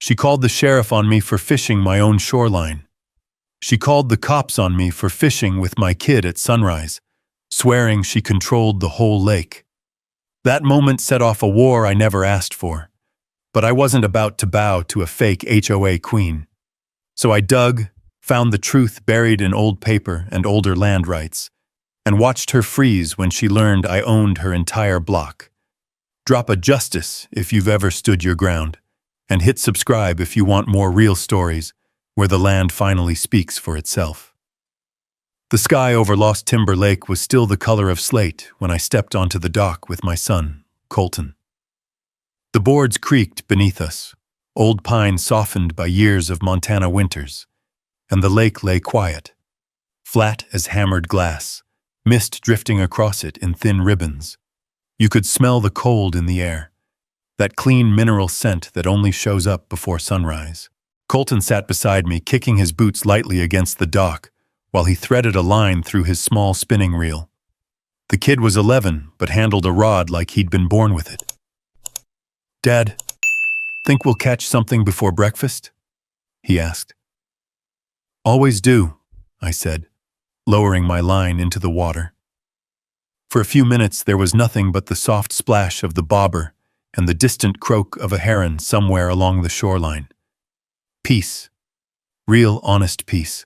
She called the sheriff on me for fishing my own shoreline. She called the cops on me for fishing with my kid at sunrise, swearing she controlled the whole lake. That moment set off a war I never asked for, but I wasn't about to bow to a fake HOA queen. So I dug, found the truth buried in old paper and older land rights, and watched her freeze when she learned I owned her entire block. Drop a justice if you've ever stood your ground, and hit subscribe if you want more real stories where the land finally speaks for itself. The sky over Lost Timber Lake was still the color of slate when I stepped onto the dock with my son, Colton. The boards creaked beneath us, old pine softened by years of Montana winters, and the lake lay quiet, flat as hammered glass, mist drifting across it in thin ribbons. You could smell the cold in the air, that clean mineral scent that only shows up before sunrise. Colton sat beside me, kicking his boots lightly against the dock while he threaded a line through his small spinning reel. The kid was 11, but handled a rod like he'd been born with it. "Dad, think we'll catch something before breakfast?" he asked. "Always do," I said, lowering my line into the water. For a few minutes there was nothing but the soft splash of the bobber and the distant croak of a heron somewhere along the shoreline. Peace. Real, honest peace.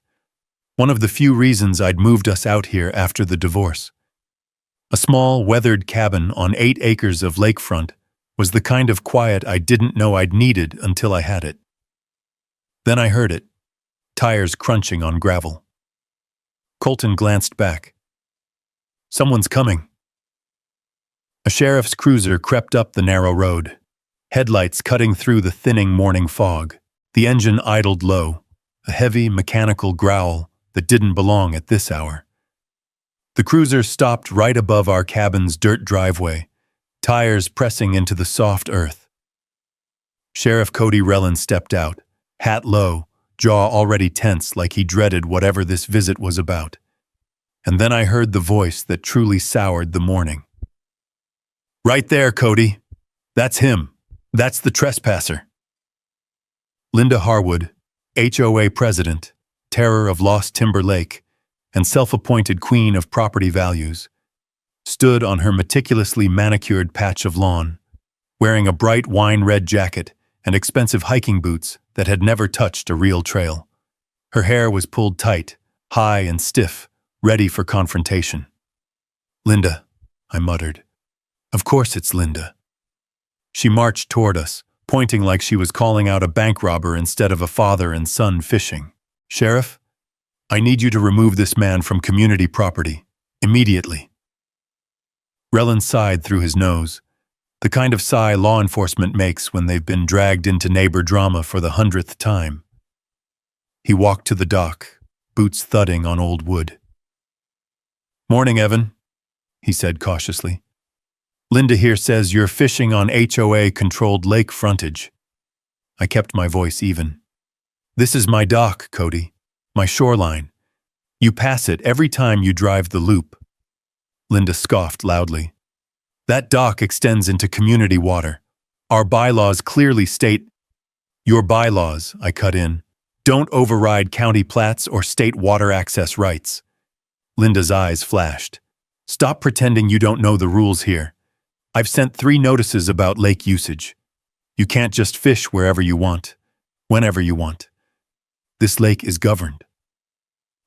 One of the few reasons I'd moved us out here after the divorce. A small, weathered cabin on 8 acres of lakefront was the kind of quiet I didn't know I'd needed until I had it. Then I heard it, tires crunching on gravel. Colton glanced back. "Someone's coming." A sheriff's cruiser crept up the narrow road, headlights cutting through the thinning morning fog. The engine idled low, a heavy mechanical growl that didn't belong at this hour. The cruiser stopped right above our cabin's dirt driveway, tires pressing into the soft earth. Sheriff Cody Rellin stepped out, hat low, jaw already tense like he dreaded whatever this visit was about. And then I heard the voice that truly soured the morning. "Right there, Cody. That's him. That's the trespasser." Linda Harwood, HOA president, terror of Lost Timber Lake, and self-appointed queen of property values, stood on her meticulously manicured patch of lawn, wearing a bright wine-red jacket and expensive hiking boots that had never touched a real trail. Her hair was pulled tight, high and stiff, ready for confrontation. "Linda," I muttered. "Of course it's Linda." She marched toward us, pointing like she was calling out a bank robber instead of a father and son fishing. "Sheriff, I need you to remove this man from community property, immediately." Rellin sighed through his nose, the kind of sigh law enforcement makes when they've been dragged into neighbor drama for the 100th time. He walked to the dock, boots thudding on old wood. "Morning, Evan," he said cautiously. "Linda here says you're fishing on HOA-controlled lake frontage." I kept my voice even. "This is my dock, Cody, my shoreline. You pass it every time you drive the loop." Linda scoffed loudly. "That dock extends into community water. Our bylaws clearly state—" "Your bylaws," I cut in, "don't override county plats or state water access rights." Linda's eyes flashed. "Stop pretending you don't know the rules here. I've sent 3 notices about lake usage. You can't just fish wherever you want, whenever you want. This lake is governed."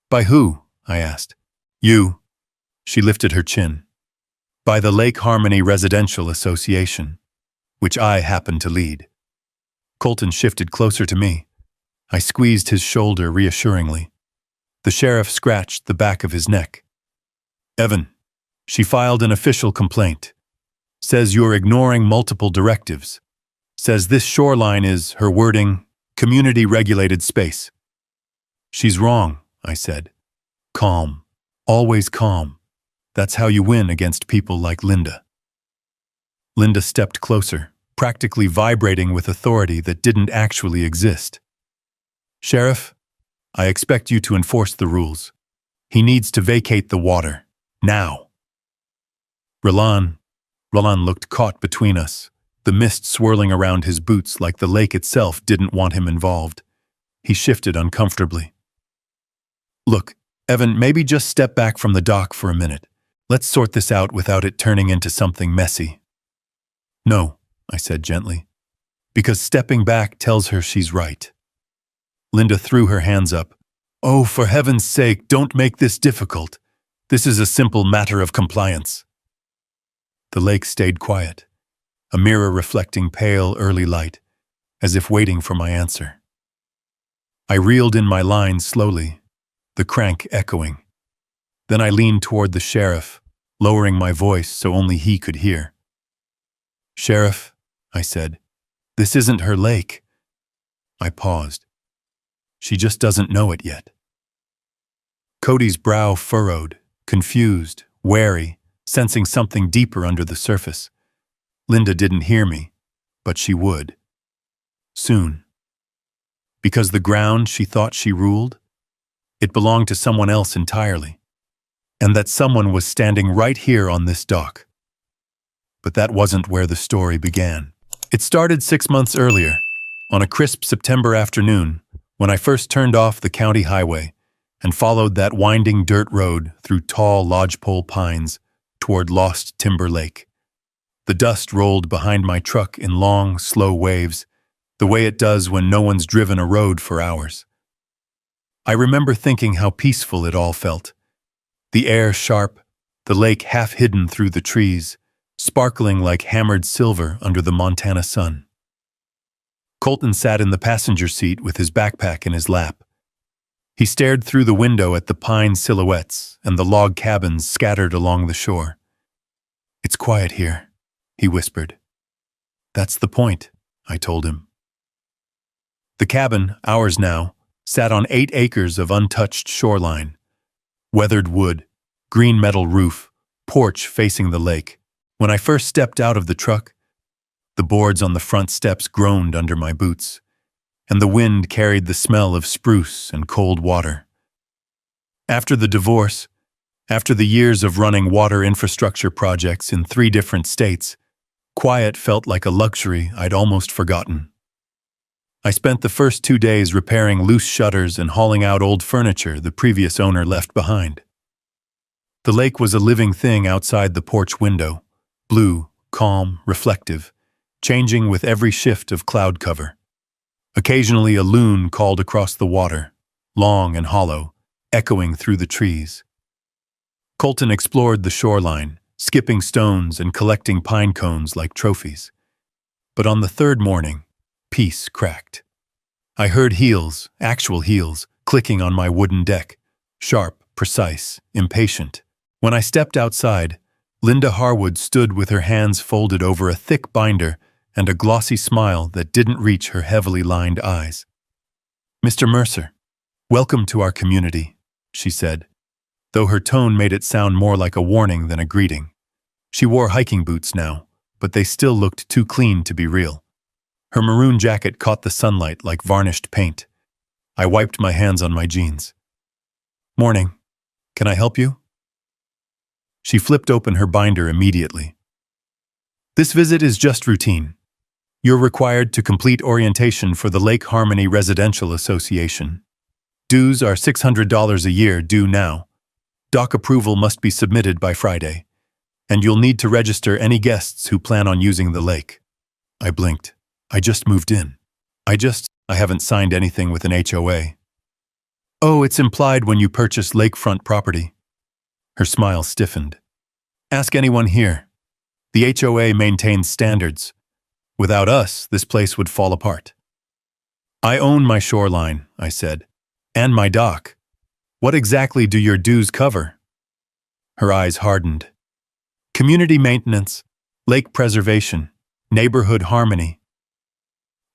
"By who?" I asked. "You." She lifted her chin. "By the Lake Harmony Residential Association, which I happen to lead." Colton shifted closer to me. I squeezed his shoulder reassuringly. The sheriff scratched the back of his neck. "Evan, she filed an official complaint. Says you're ignoring multiple directives. Says this shoreline is, her wording, community-regulated space." "She's wrong," I said. "Calm. Always calm. That's how you win against people like Linda." Linda stepped closer, practically vibrating with authority that didn't actually exist. "Sheriff, I expect you to enforce the rules. He needs to vacate the water. Now." Rellin looked caught between us, the mist swirling around his boots like the lake itself didn't want him involved. He shifted uncomfortably. "Look, Evan, maybe just step back from the dock for a minute. Let's sort this out without it turning into something messy." "No," I said gently, because stepping back tells her she's right. Linda threw her hands up. "Oh, for heaven's sake, don't make this difficult. This is a simple matter of compliance." The lake stayed quiet, a mirror reflecting pale, early light, as if waiting for my answer. I reeled in my line slowly, the crank echoing. Then I leaned toward the sheriff, lowering my voice so only he could hear. "Sheriff," I said, "this isn't her lake." I paused. "She just doesn't know it yet." Cody's brow furrowed, confused, wary, sensing something deeper under the surface. Linda didn't hear me, but she would. Soon. Because the ground she thought she ruled, it belonged to someone else entirely. And that someone was standing right here on this dock. But that wasn't where the story began. It started 6 months earlier, on a crisp September afternoon, when I first turned off the county highway and followed that winding dirt road through tall lodgepole pines toward Lost Timber Lake. The dust rolled behind my truck in long, slow waves, the way it does when no one's driven a road for hours. I remember thinking how peaceful it all felt. The air sharp, the lake half hidden through the trees, sparkling like hammered silver under the Montana sun. Colton sat in the passenger seat with his backpack in his lap. He stared through the window at the pine silhouettes and the log cabins scattered along the shore. "It's quiet here," he whispered. "That's the point," I told him. The cabin, ours now, sat on 8 acres of untouched shoreline. Weathered wood, green metal roof, porch facing the lake. When I first stepped out of the truck, the boards on the front steps groaned under my boots, and the wind carried the smell of spruce and cold water. After the divorce, after the years of running water infrastructure projects in 3 different states, quiet felt like a luxury I'd almost forgotten. I spent the first 2 days repairing loose shutters and hauling out old furniture the previous owner left behind. The lake was a living thing outside the porch window, blue, calm, reflective, changing with every shift of cloud cover. Occasionally a loon called across the water, long and hollow, echoing through the trees. Colton explored the shoreline, skipping stones and collecting pine cones like trophies. But on the 3rd morning, peace cracked. I heard heels, actual heels, clicking on my wooden deck, sharp, precise, impatient. When I stepped outside, Linda Harwood stood with her hands folded over a thick binder and a glossy smile that didn't reach her heavily lined eyes. "Mr. Mercer, welcome to our community," she said, though her tone made it sound more like a warning than a greeting. She wore hiking boots now, but they still looked too clean to be real. Her maroon jacket caught the sunlight like varnished paint. I wiped my hands on my jeans. "Morning. Can I help you?" She flipped open her binder immediately. "This visit is just routine. You're required to complete orientation for the Lake Harmony Residential Association. Dues are $600 a year due now. Dock approval must be submitted by Friday, and you'll need to register any guests who plan on using the lake." I blinked. "I just moved in. I haven't signed anything with an HOA." "Oh, it's implied when you purchase lakefront property." Her smile stiffened. "Ask anyone here. The HOA maintains standards. Without us, this place would fall apart." "I own my shoreline," I said, "and my dock. What exactly do your dues cover?" Her eyes hardened. "Community maintenance, lake preservation, neighborhood harmony."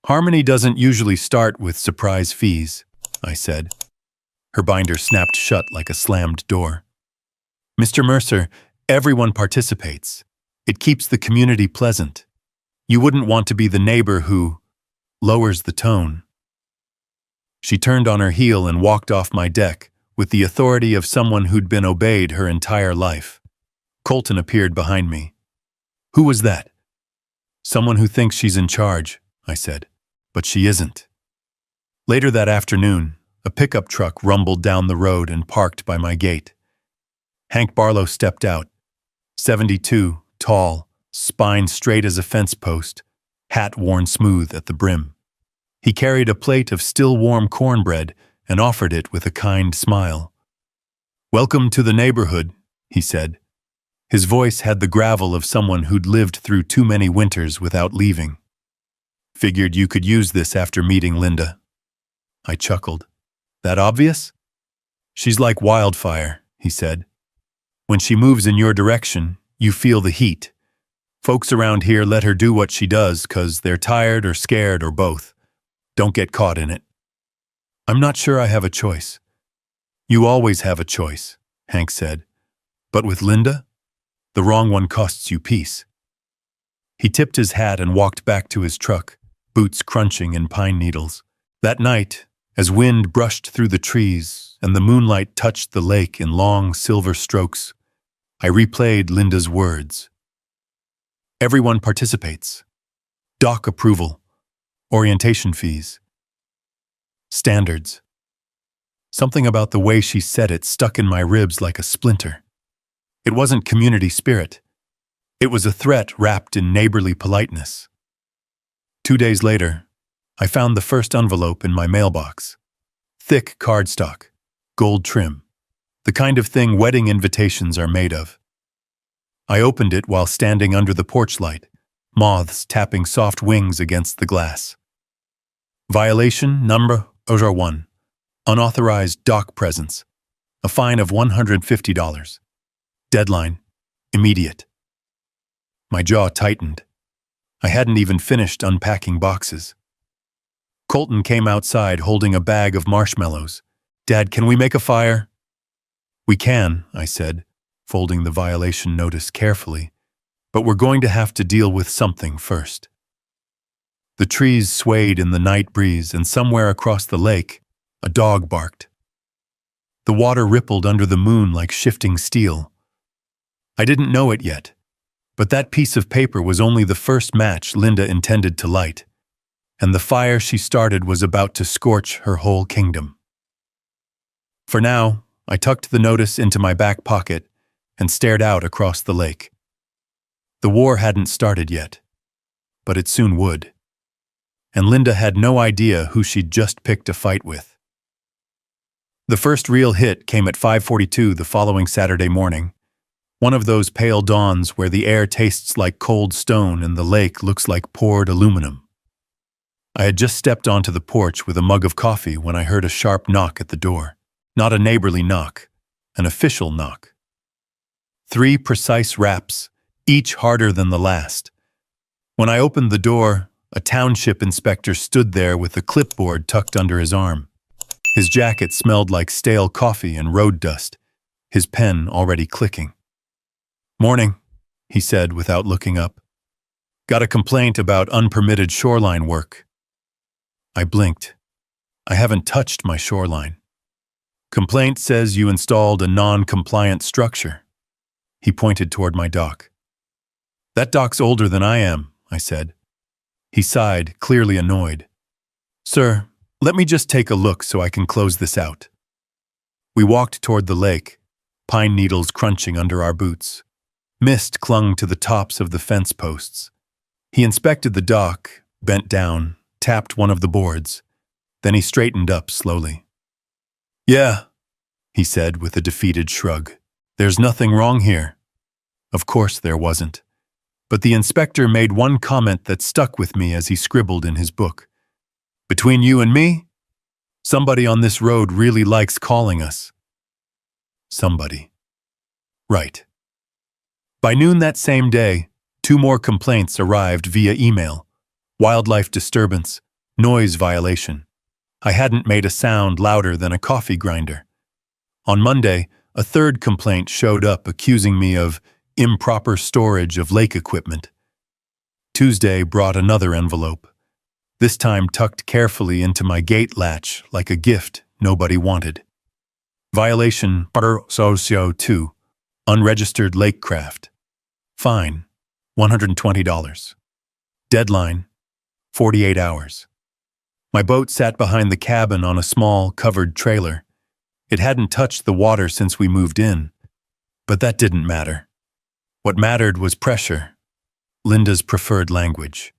"Harmony doesn't usually start with surprise fees," I said. Her binder snapped shut like a slammed door. "Mr. Mercer, everyone participates. It keeps the community pleasant. You wouldn't want to be the neighbor who lowers the tone." She turned on her heel and walked off my deck with the authority of someone who'd been obeyed her entire life. Colton appeared behind me. "Who was that?" Someone who thinks she's in charge, I said, but she isn't. Later that afternoon, a pickup truck rumbled down the road and parked by my gate. Hank Barlow stepped out, 72, tall, spine straight as a fence post, hat worn smooth at the brim. He carried a plate of still warm cornbread and offered it with a kind smile. "Welcome to the neighborhood," he said. His voice had the gravel of someone who'd lived through too many winters without leaving. "Figured you could use this after meeting Linda." I chuckled. "That obvious?" "She's like wildfire," he said. "When she moves in your direction, you feel the heat. Folks around here let her do what she does 'cause they're tired or scared or both. Don't get caught in it." "I'm not sure I have a choice." "You always have a choice," Hank said. "But with Linda, the wrong one costs you peace." He tipped his hat and walked back to his truck, boots crunching in pine needles. That night, as wind brushed through the trees and the moonlight touched the lake in long silver strokes, I replayed Linda's words. Everyone participates. Doc approval. Orientation fees. Standards. Something about the way she said it stuck in my ribs like a splinter. It wasn't community spirit. It was a threat wrapped in neighborly politeness. 2 days later, I found the first envelope in my mailbox. Thick cardstock, gold trim, the kind of thing wedding invitations are made of. I opened it while standing under the porch light, moths tapping soft wings against the glass. Violation number 1. Unauthorized dock presence. A fine of $150. Deadline. Immediate. My jaw tightened. I hadn't even finished unpacking boxes. Colton came outside holding a bag of marshmallows. "Dad, can we make a fire?" "We can," I said, folding the violation notice carefully, "but we're going to have to deal with something first." The trees swayed in the night breeze, and somewhere across the lake, a dog barked. The water rippled under the moon like shifting steel. I didn't know it yet, but that piece of paper was only the first match Linda intended to light, and the fire she started was about to scorch her whole kingdom. For now, I tucked the notice into my back pocket and stared out across the lake. The war hadn't started yet, but it soon would. And Linda had no idea who she'd just picked a fight with. The first real hit came at 5:42 the following Saturday morning, one of those pale dawns where the air tastes like cold stone and the lake looks like poured aluminum. I had just stepped onto the porch with a mug of coffee when I heard a sharp knock at the door. Not a neighborly knock, an official knock. 3 precise raps, each harder than the last. When I opened the door, a township inspector stood there with a clipboard tucked under his arm. His jacket smelled like stale coffee and road dust, his pen already clicking. "Morning," he said without looking up. "Got a complaint about unpermitted shoreline work." I blinked. I haven't touched my shoreline. "Complaint says you installed a non-compliant structure." He pointed toward my dock. "That dock's older than I am," I said. He sighed, clearly annoyed. "Sir, let me just take a look so I can close this out." We walked toward the lake, pine needles crunching under our boots. Mist clung to the tops of the fence posts. He inspected the dock, bent down, tapped one of the boards. Then he straightened up slowly. "Yeah," he said with a defeated shrug. "There's nothing wrong here." Of course there wasn't. But the inspector made one comment that stuck with me as he scribbled in his book. "Between you and me, somebody on this road really likes calling us." Somebody. Right. By noon that same day, 2 more complaints arrived via email. Wildlife disturbance, noise violation. I hadn't made a sound louder than a coffee grinder. On Monday, a 3rd complaint showed up accusing me of improper storage of lake equipment. Tuesday brought another envelope, this time tucked carefully into my gate latch like a gift nobody wanted. Violation Socio 2, unregistered lakecraft. Fine, $120. Deadline, 48 hours. My boat sat behind the cabin on a small, covered trailer. It hadn't touched the water since we moved in, but that didn't matter. What mattered was pressure, Linda's preferred language.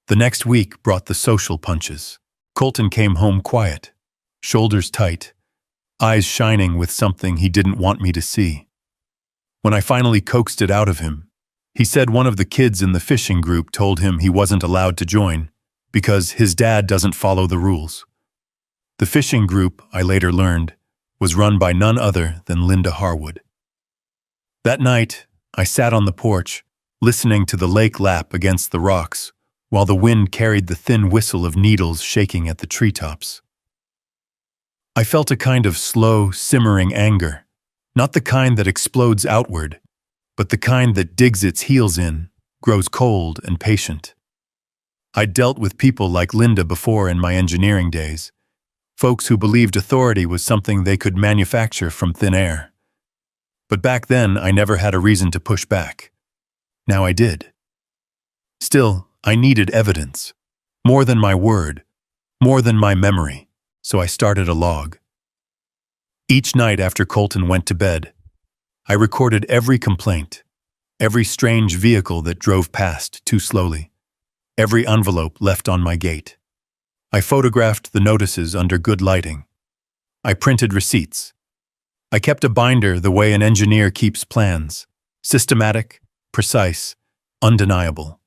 The next week brought the social punches. Colton came home quiet, shoulders tight, eyes shining with something he didn't want me to see. When I finally coaxed it out of him, he said one of the kids in the fishing group told him he wasn't allowed to join because his dad doesn't follow the rules. The fishing group, I later learned, was run by none other than Linda Harwood. That night, I sat on the porch, listening to the lake lap against the rocks, while the wind carried the thin whistle of needles shaking at the treetops. I felt a kind of slow, simmering anger, not the kind that explodes outward, but the kind that digs its heels in, grows cold and patient. I'd dealt with people like Linda before in my engineering days, folks who believed authority was something they could manufacture from thin air. But back then, I never had a reason to push back. Now I did. Still, I needed evidence. More than my word, more than my memory, so I started a log. Each night after Colton went to bed, I recorded every complaint, every strange vehicle that drove past too slowly, every envelope left on my gate. I photographed the notices under good lighting. I printed receipts. I kept a binder the way an engineer keeps plans, systematic, precise, undeniable.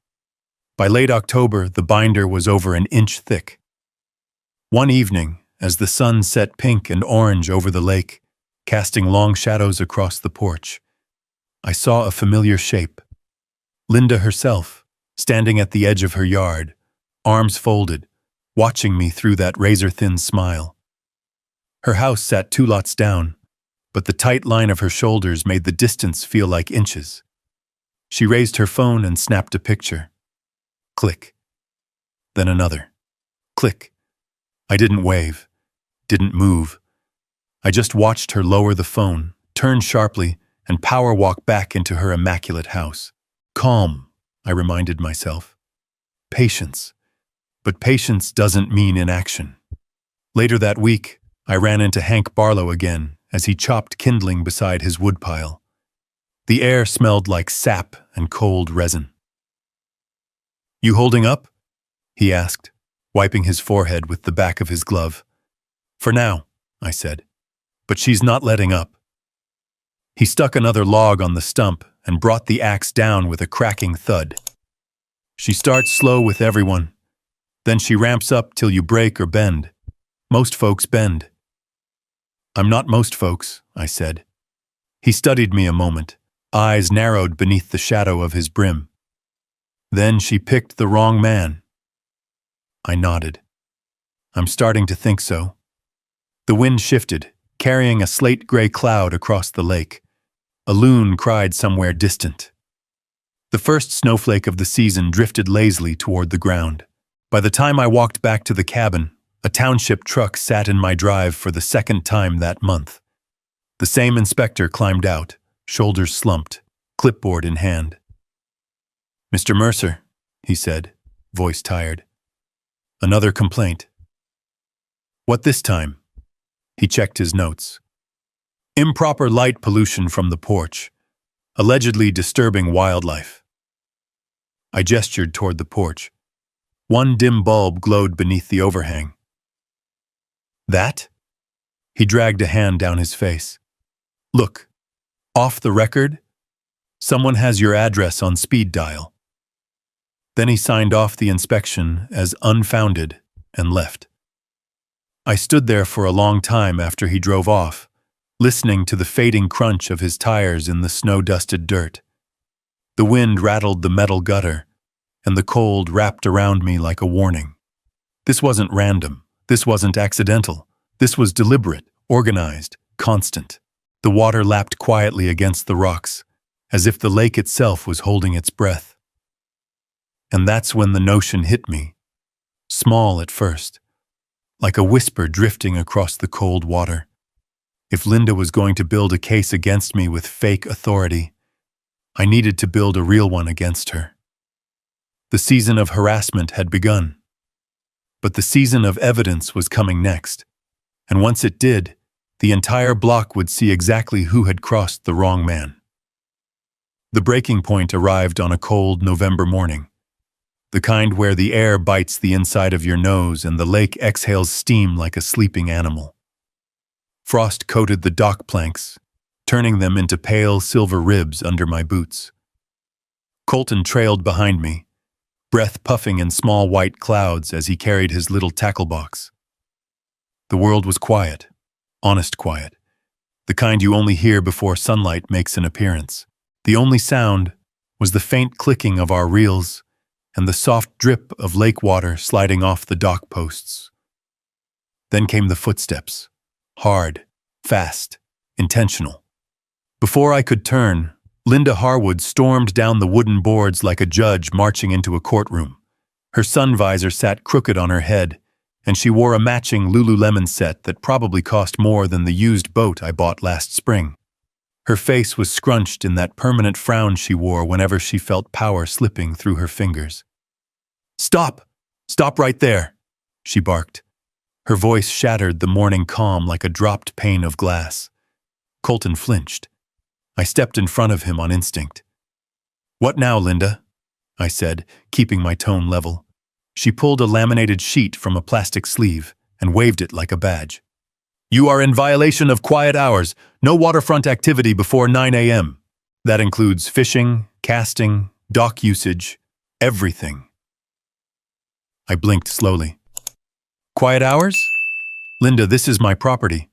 By late October, the binder was over an inch thick. One evening, as the sun set pink and orange over the lake, casting long shadows across the porch, I saw a familiar shape. Linda herself, standing at the edge of her yard, arms folded, watching me through that razor-thin smile. Her house sat 2 lots down, but the tight line of her shoulders made the distance feel like inches. She raised her phone and snapped a picture. Click. Then another. Click. I didn't wave, didn't move. I just watched her lower the phone, turn sharply, and power walk back into her immaculate house. Calm, I reminded myself. Patience. But patience doesn't mean inaction. Later that week, I ran into Hank Barlow again as he chopped kindling beside his woodpile. The air smelled like sap and cold resin. "You holding up?" he asked, wiping his forehead with the back of his glove. "For now," I said, "but she's not letting up." He stuck another log on the stump and brought the axe down with a cracking thud. "She starts slow with everyone. Then she ramps up till you break or bend. Most folks bend." "I'm not most folks," I said. He studied me a moment, eyes narrowed beneath the shadow of his brim. "Then she picked the wrong man." I nodded. "I'm starting to think so." The wind shifted, carrying a slate-gray cloud across the lake. A loon cried somewhere distant. The first snowflake of the season drifted lazily toward the ground. By the time I walked back to the cabin, a township truck sat in my drive for the second time that month. The same inspector climbed out, shoulders slumped, clipboard in hand. "Mr. Mercer," he said, voice tired. "Another complaint." "What this time?" He checked his notes. "Improper light pollution from the porch, allegedly disturbing wildlife." I gestured toward the porch. One dim bulb glowed beneath the overhang. "That?" He dragged a hand down his face. "Look, off the record, someone has your address on speed dial." Then he signed off the inspection as unfounded and left. I stood there for a long time after he drove off, listening to the fading crunch of his tires in the snow-dusted dirt. The wind rattled the metal gutter, and the cold wrapped around me like a warning. This wasn't random. This wasn't accidental. This was deliberate, organized, constant. The water lapped quietly against the rocks, as if the lake itself was holding its breath. And that's when the notion hit me, small at first, like a whisper drifting across the cold water. If Linda was going to build a case against me with fake authority, I needed to build a real one against her. The season of harassment had begun. But the season of evidence was coming next. And once it did, the entire block would see exactly who had crossed the wrong man. The breaking point arrived on a cold November morning. The kind where the air bites the inside of your nose and the lake exhales steam like a sleeping animal. Frost coated the dock planks, turning them into pale silver ribs under my boots. Colton trailed behind me, breath puffing in small white clouds as he carried his little tackle box. The world was quiet, honest quiet, the kind you only hear before sunlight makes an appearance. The only sound was the faint clicking of our reels and the soft drip of lake water sliding off the dock posts. Then came the footsteps, hard, fast, intentional. Before I could turn, Linda Harwood stormed down the wooden boards like a judge marching into a courtroom. Her sun visor sat crooked on her head, and she wore a matching Lululemon set that probably cost more than the used boat I bought last spring. Her face was scrunched in that permanent frown she wore whenever she felt power slipping through her fingers. "Stop! Stop right there!" she barked. Her voice shattered the morning calm like a dropped pane of glass. Colton flinched. I stepped in front of him on instinct. "What now, Linda?" I said, keeping my tone level. She pulled a laminated sheet from a plastic sleeve and waved it like a badge. "You are in violation of quiet hours. No waterfront activity before 9 a.m. That includes fishing, casting, dock usage, everything." I blinked slowly. "Quiet hours? Linda, this is my property.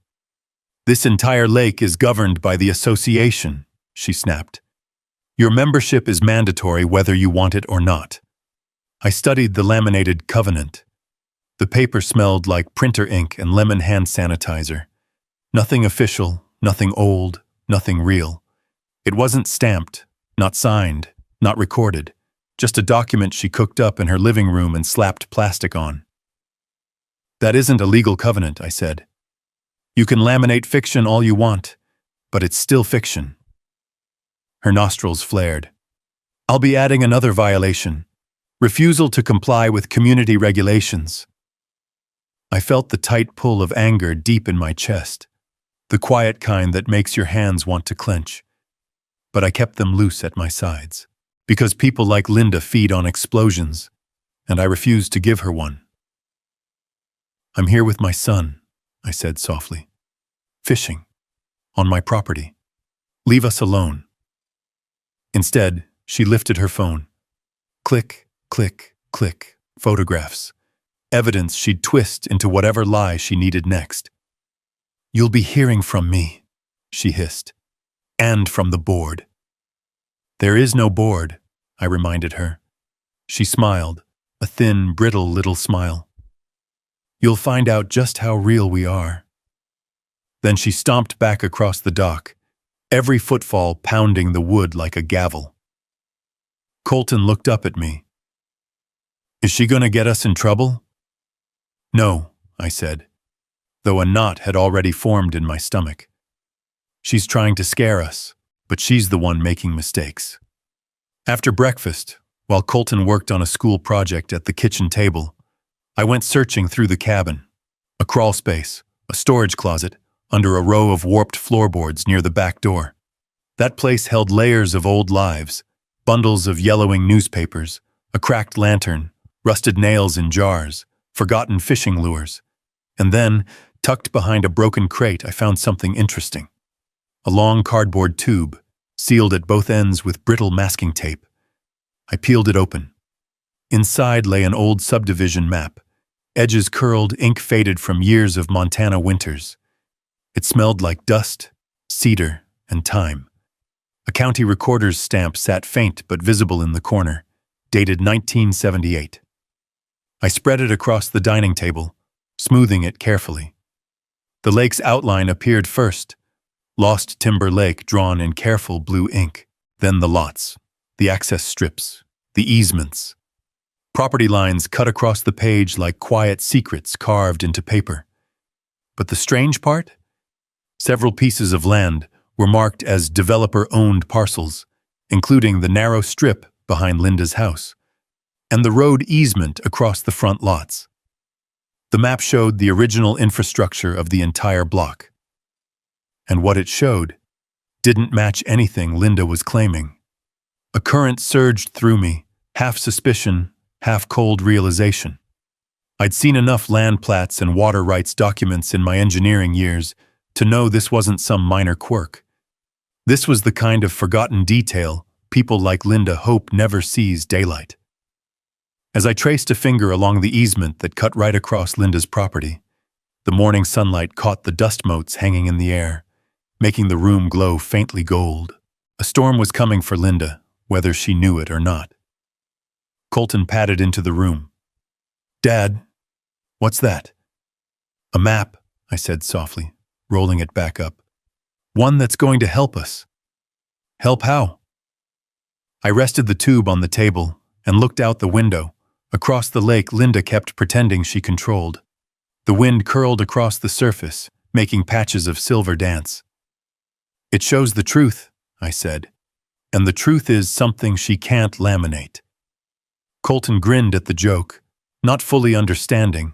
This entire lake is governed by the association," she snapped. "Your membership is mandatory whether you want it or not." I studied the laminated covenant. The paper smelled like printer ink and lemon hand sanitizer. Nothing official, nothing old, nothing real. It wasn't stamped, not signed, not recorded, just a document she cooked up in her living room and slapped plastic on. "That isn't a legal covenant," I said. "You can laminate fiction all you want, but it's still fiction." Her nostrils flared. "I'll be adding another violation. Refusal to comply with community regulations." I felt the tight pull of anger deep in my chest, the quiet kind that makes your hands want to clench. But I kept them loose at my sides, because people like Linda feed on explosions, and I refused to give her one. "I'm here with my son," I said softly. "Fishing. On my property. Leave us alone." Instead, she lifted her phone. Click, click, click. Photographs. Evidence she'd twist into whatever lie she needed next. "You'll be hearing from me," she hissed. "And from the board." "There is no board," I reminded her. She smiled, a thin, brittle little smile. "You'll find out just how real we are." Then she stomped back across the dock, every footfall pounding the wood like a gavel. Colton looked up at me. "Is she going to get us in trouble?" "No," I said, though a knot had already formed in my stomach. "She's trying to scare us, but she's the one making mistakes." After breakfast, while Colton worked on a school project at the kitchen table, I went searching through the cabin. A crawl space, a storage closet, under a row of warped floorboards near the back door. That place held layers of old lives, bundles of yellowing newspapers, a cracked lantern, rusted nails in jars, forgotten fishing lures. And then, tucked behind a broken crate, I found something interesting. A long cardboard tube, sealed at both ends with brittle masking tape. I peeled it open. Inside lay an old subdivision map, edges curled, ink faded from years of Montana winters. It smelled like dust, cedar, and time. A county recorder's stamp sat faint but visible in the corner, dated 1978. I spread it across the dining table, smoothing it carefully. The lake's outline appeared first, Lost Timber Lake drawn in careful blue ink, then the lots, the access strips, the easements. Property lines cut across the page like quiet secrets carved into paper. But the strange part? Several pieces of land were marked as developer-owned parcels, including the narrow strip behind Linda's house. and the road easement across the front lots. The map showed the original infrastructure of the entire block. And what it showed didn't match anything Linda was claiming. A current surged through me, half suspicion, half cold realization. I'd seen enough land plats and water rights documents in my engineering years to know this wasn't some minor quirk. This was the kind of forgotten detail people like Linda hope never sees daylight. As I traced a finger along the easement that cut right across Linda's property, the morning sunlight caught the dust motes hanging in the air, making the room glow faintly gold. A storm was coming for Linda, whether she knew it or not. Colton padded into the room. "Dad, what's that?" "A map," I said softly, rolling it back up. "One that's going to help us." "Help how?" I rested the tube on the table and looked out the window. Across the lake, Linda kept pretending she controlled. The wind curled across the surface, making patches of silver dance. "It shows the truth," I said, "and the truth is something she can't laminate." Colton grinned at the joke, not fully understanding,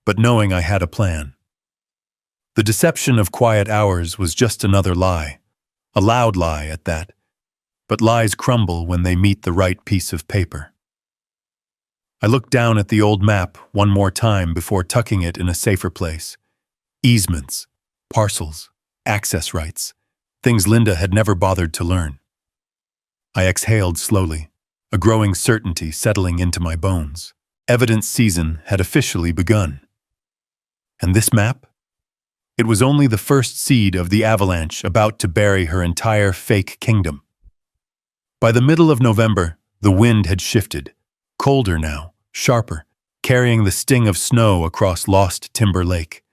but knowing I had a plan. The deception of quiet hours was just another lie, a loud lie at that, but lies crumble when they meet the right piece of paper. I looked down at the old map one more time before tucking it in a safer place. Easements, parcels, access rights, things Linda had never bothered to learn. I exhaled slowly, a growing certainty settling into my bones. Evidence season had officially begun. And this map? It was only the first seed of the avalanche about to bury her entire fake kingdom. By the middle of November, the wind had shifted, colder now, sharper, carrying the sting of snow across Lost Timber Lake.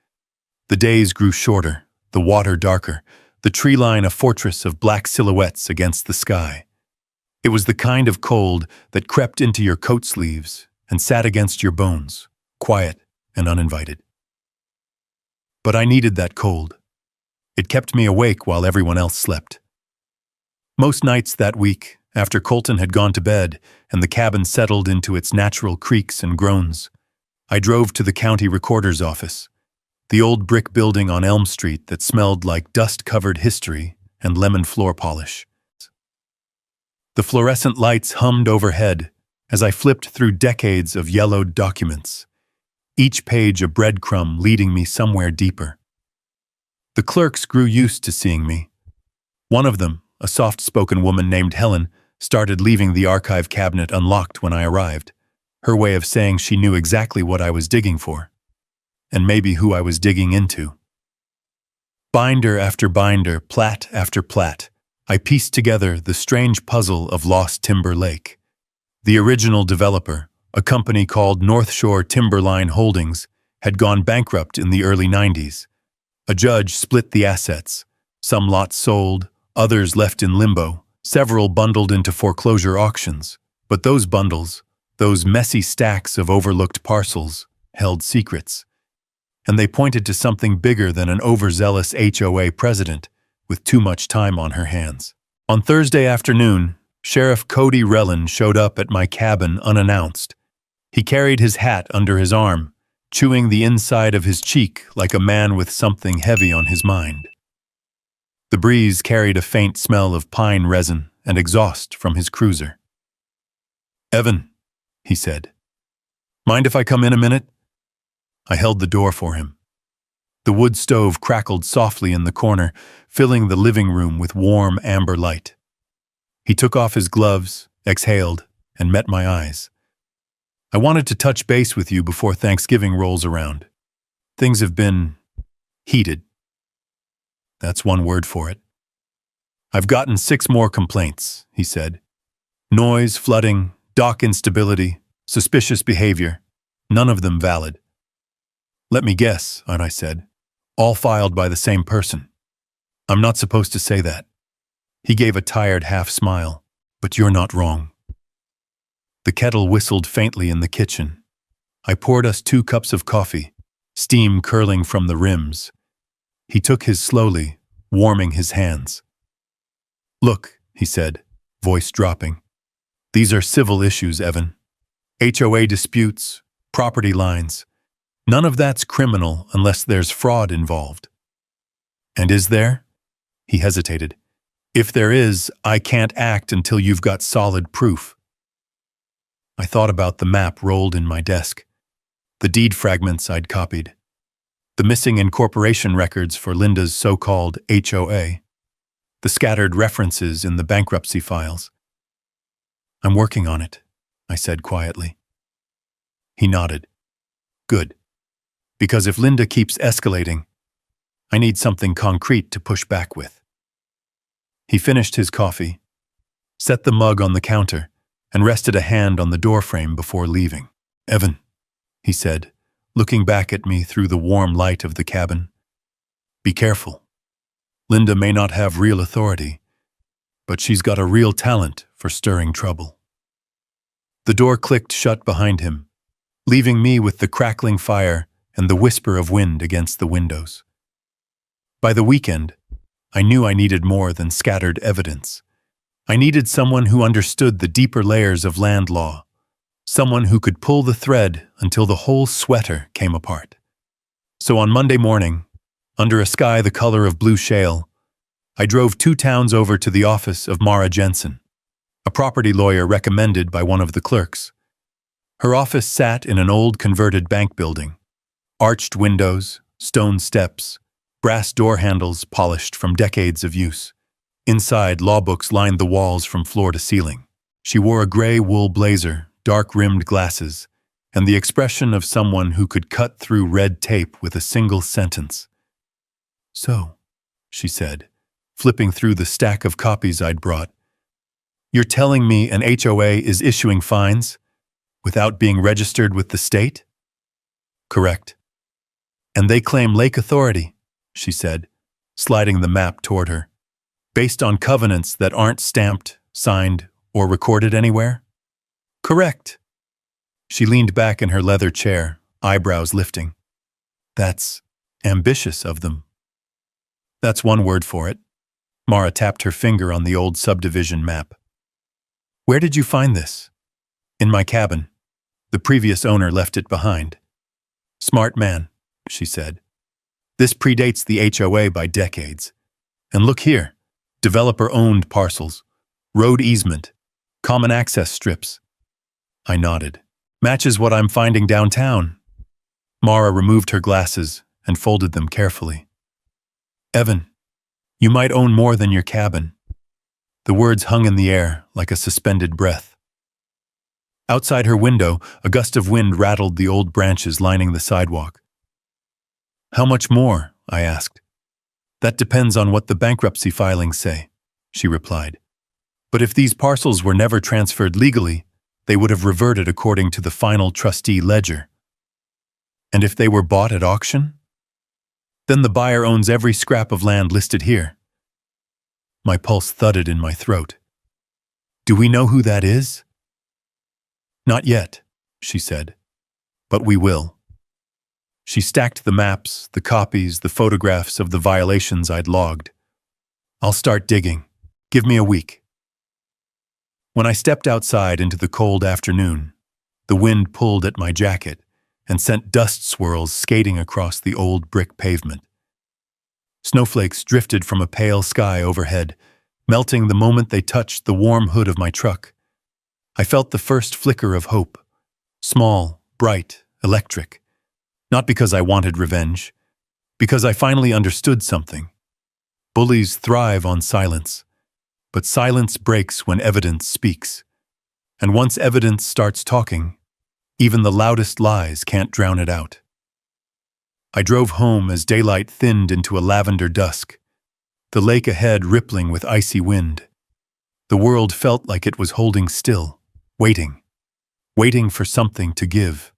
The days grew shorter, the water darker, the tree line a fortress of black silhouettes against the sky. It was the kind of cold that crept into your coat sleeves and sat against your bones, quiet and uninvited. But I needed that cold. It kept me awake while everyone else slept. Most nights that week, after Colton had gone to bed and the cabin settled into its natural creaks and groans, I drove to the county recorder's office, the old brick building on Elm Street that smelled like dust-covered history and lemon floor polish. The fluorescent lights hummed overhead as I flipped through decades of yellowed documents, each page a breadcrumb leading me somewhere deeper. The clerks grew used to seeing me. One of them, a soft-spoken woman named Helen, started leaving the archive cabinet unlocked when I arrived, her way of saying she knew exactly what I was digging for, and maybe who I was digging into. Binder after binder, plat after plat, I pieced together the strange puzzle of Lost Timber Lake. The original developer, a company called North Shore Timberline Holdings, had gone bankrupt in the early 90s. A judge split the assets, some lots sold, others left in limbo, several bundled into foreclosure auctions. But those bundles, those messy stacks of overlooked parcels, held secrets. And they pointed to something bigger than an overzealous HOA president with too much time on her hands. On Thursday afternoon, Sheriff Cody Rellan showed up at my cabin unannounced. He carried his hat under his arm, chewing the inside of his cheek like a man with something heavy on his mind. The breeze carried a faint smell of pine resin and exhaust from his cruiser. "Evan," he said, "mind if I come in a minute?" I held the door for him. The wood stove crackled softly in the corner, filling the living room with warm amber light. He took off his gloves, exhaled, and met my eyes. "I wanted to touch base with you before Thanksgiving rolls around. Things have been heated. That's one word for it. I've gotten 6 more complaints," he said. "Noise, flooding, dock instability, suspicious behavior, none of them valid." "Let me guess," I said. "All filed by the same person." "I'm not supposed to say that." He gave a tired half smile. "But you're not wrong." The kettle whistled faintly in the kitchen. I poured us 2 cups of coffee, steam curling from the rims. He took his slowly, warming his hands. "Look," he said, voice dropping. "These are civil issues, Evan. HOA disputes, property lines. None of that's criminal unless there's fraud involved. And is there? He hesitated. If there is, I can't act until you've got solid proof. I thought about the map rolled in my desk, the deed fragments I'd copied, the missing incorporation records for Linda's so-called HOA, the scattered references in the bankruptcy files. I'm working on it, I said quietly. He nodded. Good. Because if Linda keeps escalating, I need something concrete to push back with. He finished his coffee, set the mug on the counter, and rested a hand on the doorframe before leaving. Evan, he said, looking back at me through the warm light of the cabin. Be careful. Linda may not have real authority, but she's got a real talent for stirring trouble. The door clicked shut behind him, leaving me with the crackling fire and the whisper of wind against the windows. By the weekend, I knew I needed more than scattered evidence. I needed someone who understood the deeper layers of land law, someone who could pull the thread until the whole sweater came apart. So on Monday morning, under a sky the color of blue shale, I drove 2 towns over to the office of Mara Jensen, a property lawyer recommended by one of the clerks. Her office sat in an old converted bank building, arched windows, stone steps, brass door handles polished from decades of use. Inside, law books lined the walls from floor to ceiling. She wore a gray wool blazer, dark-rimmed glasses, and the expression of someone who could cut through red tape with a single sentence. So, she said, flipping through the stack of copies I'd brought, you're telling me an HOA is issuing fines without being registered with the state? Correct. And they claim lake authority, she said, sliding the map toward her, based on covenants that aren't stamped, signed, or recorded anywhere? Correct. She leaned back in her leather chair, eyebrows lifting. That's ambitious of them. That's one word for it. Mara tapped her finger on the old subdivision map. Where did you find this? In my cabin. The previous owner left it behind. Smart man, she said. This predates the HOA by decades. And look here, developer-owned parcels, road easement, common access strips. I nodded. Matches what I'm finding downtown. Mara removed her glasses and folded them carefully. Evan, you might own more than your cabin. The words hung in the air like a suspended breath. Outside her window, a gust of wind rattled the old branches lining the sidewalk. How much more? I asked. That depends on what the bankruptcy filings say, she replied. But if these parcels were never transferred legally, they would have reverted according to the final trustee ledger. And if they were bought at auction? Then the buyer owns every scrap of land listed here. My pulse thudded in my throat. Do we know who that is? Not yet, she said, but we will. She stacked the maps, the copies, the photographs of the violations I'd logged. I'll start digging. Give me a week. When I stepped outside into the cold afternoon, the wind pulled at my jacket and sent dust swirls skating across the old brick pavement. Snowflakes drifted from a pale sky overhead, melting the moment they touched the warm hood of my truck. I felt the first flicker of hope, small, bright, electric. Not because I wanted revenge, because I finally understood something. Bullies thrive on silence, but silence breaks when evidence speaks. And once evidence starts talking, even the loudest lies can't drown it out. I drove home as daylight thinned into a lavender dusk, the lake ahead rippling with icy wind. The world felt like it was holding still, waiting for something to give.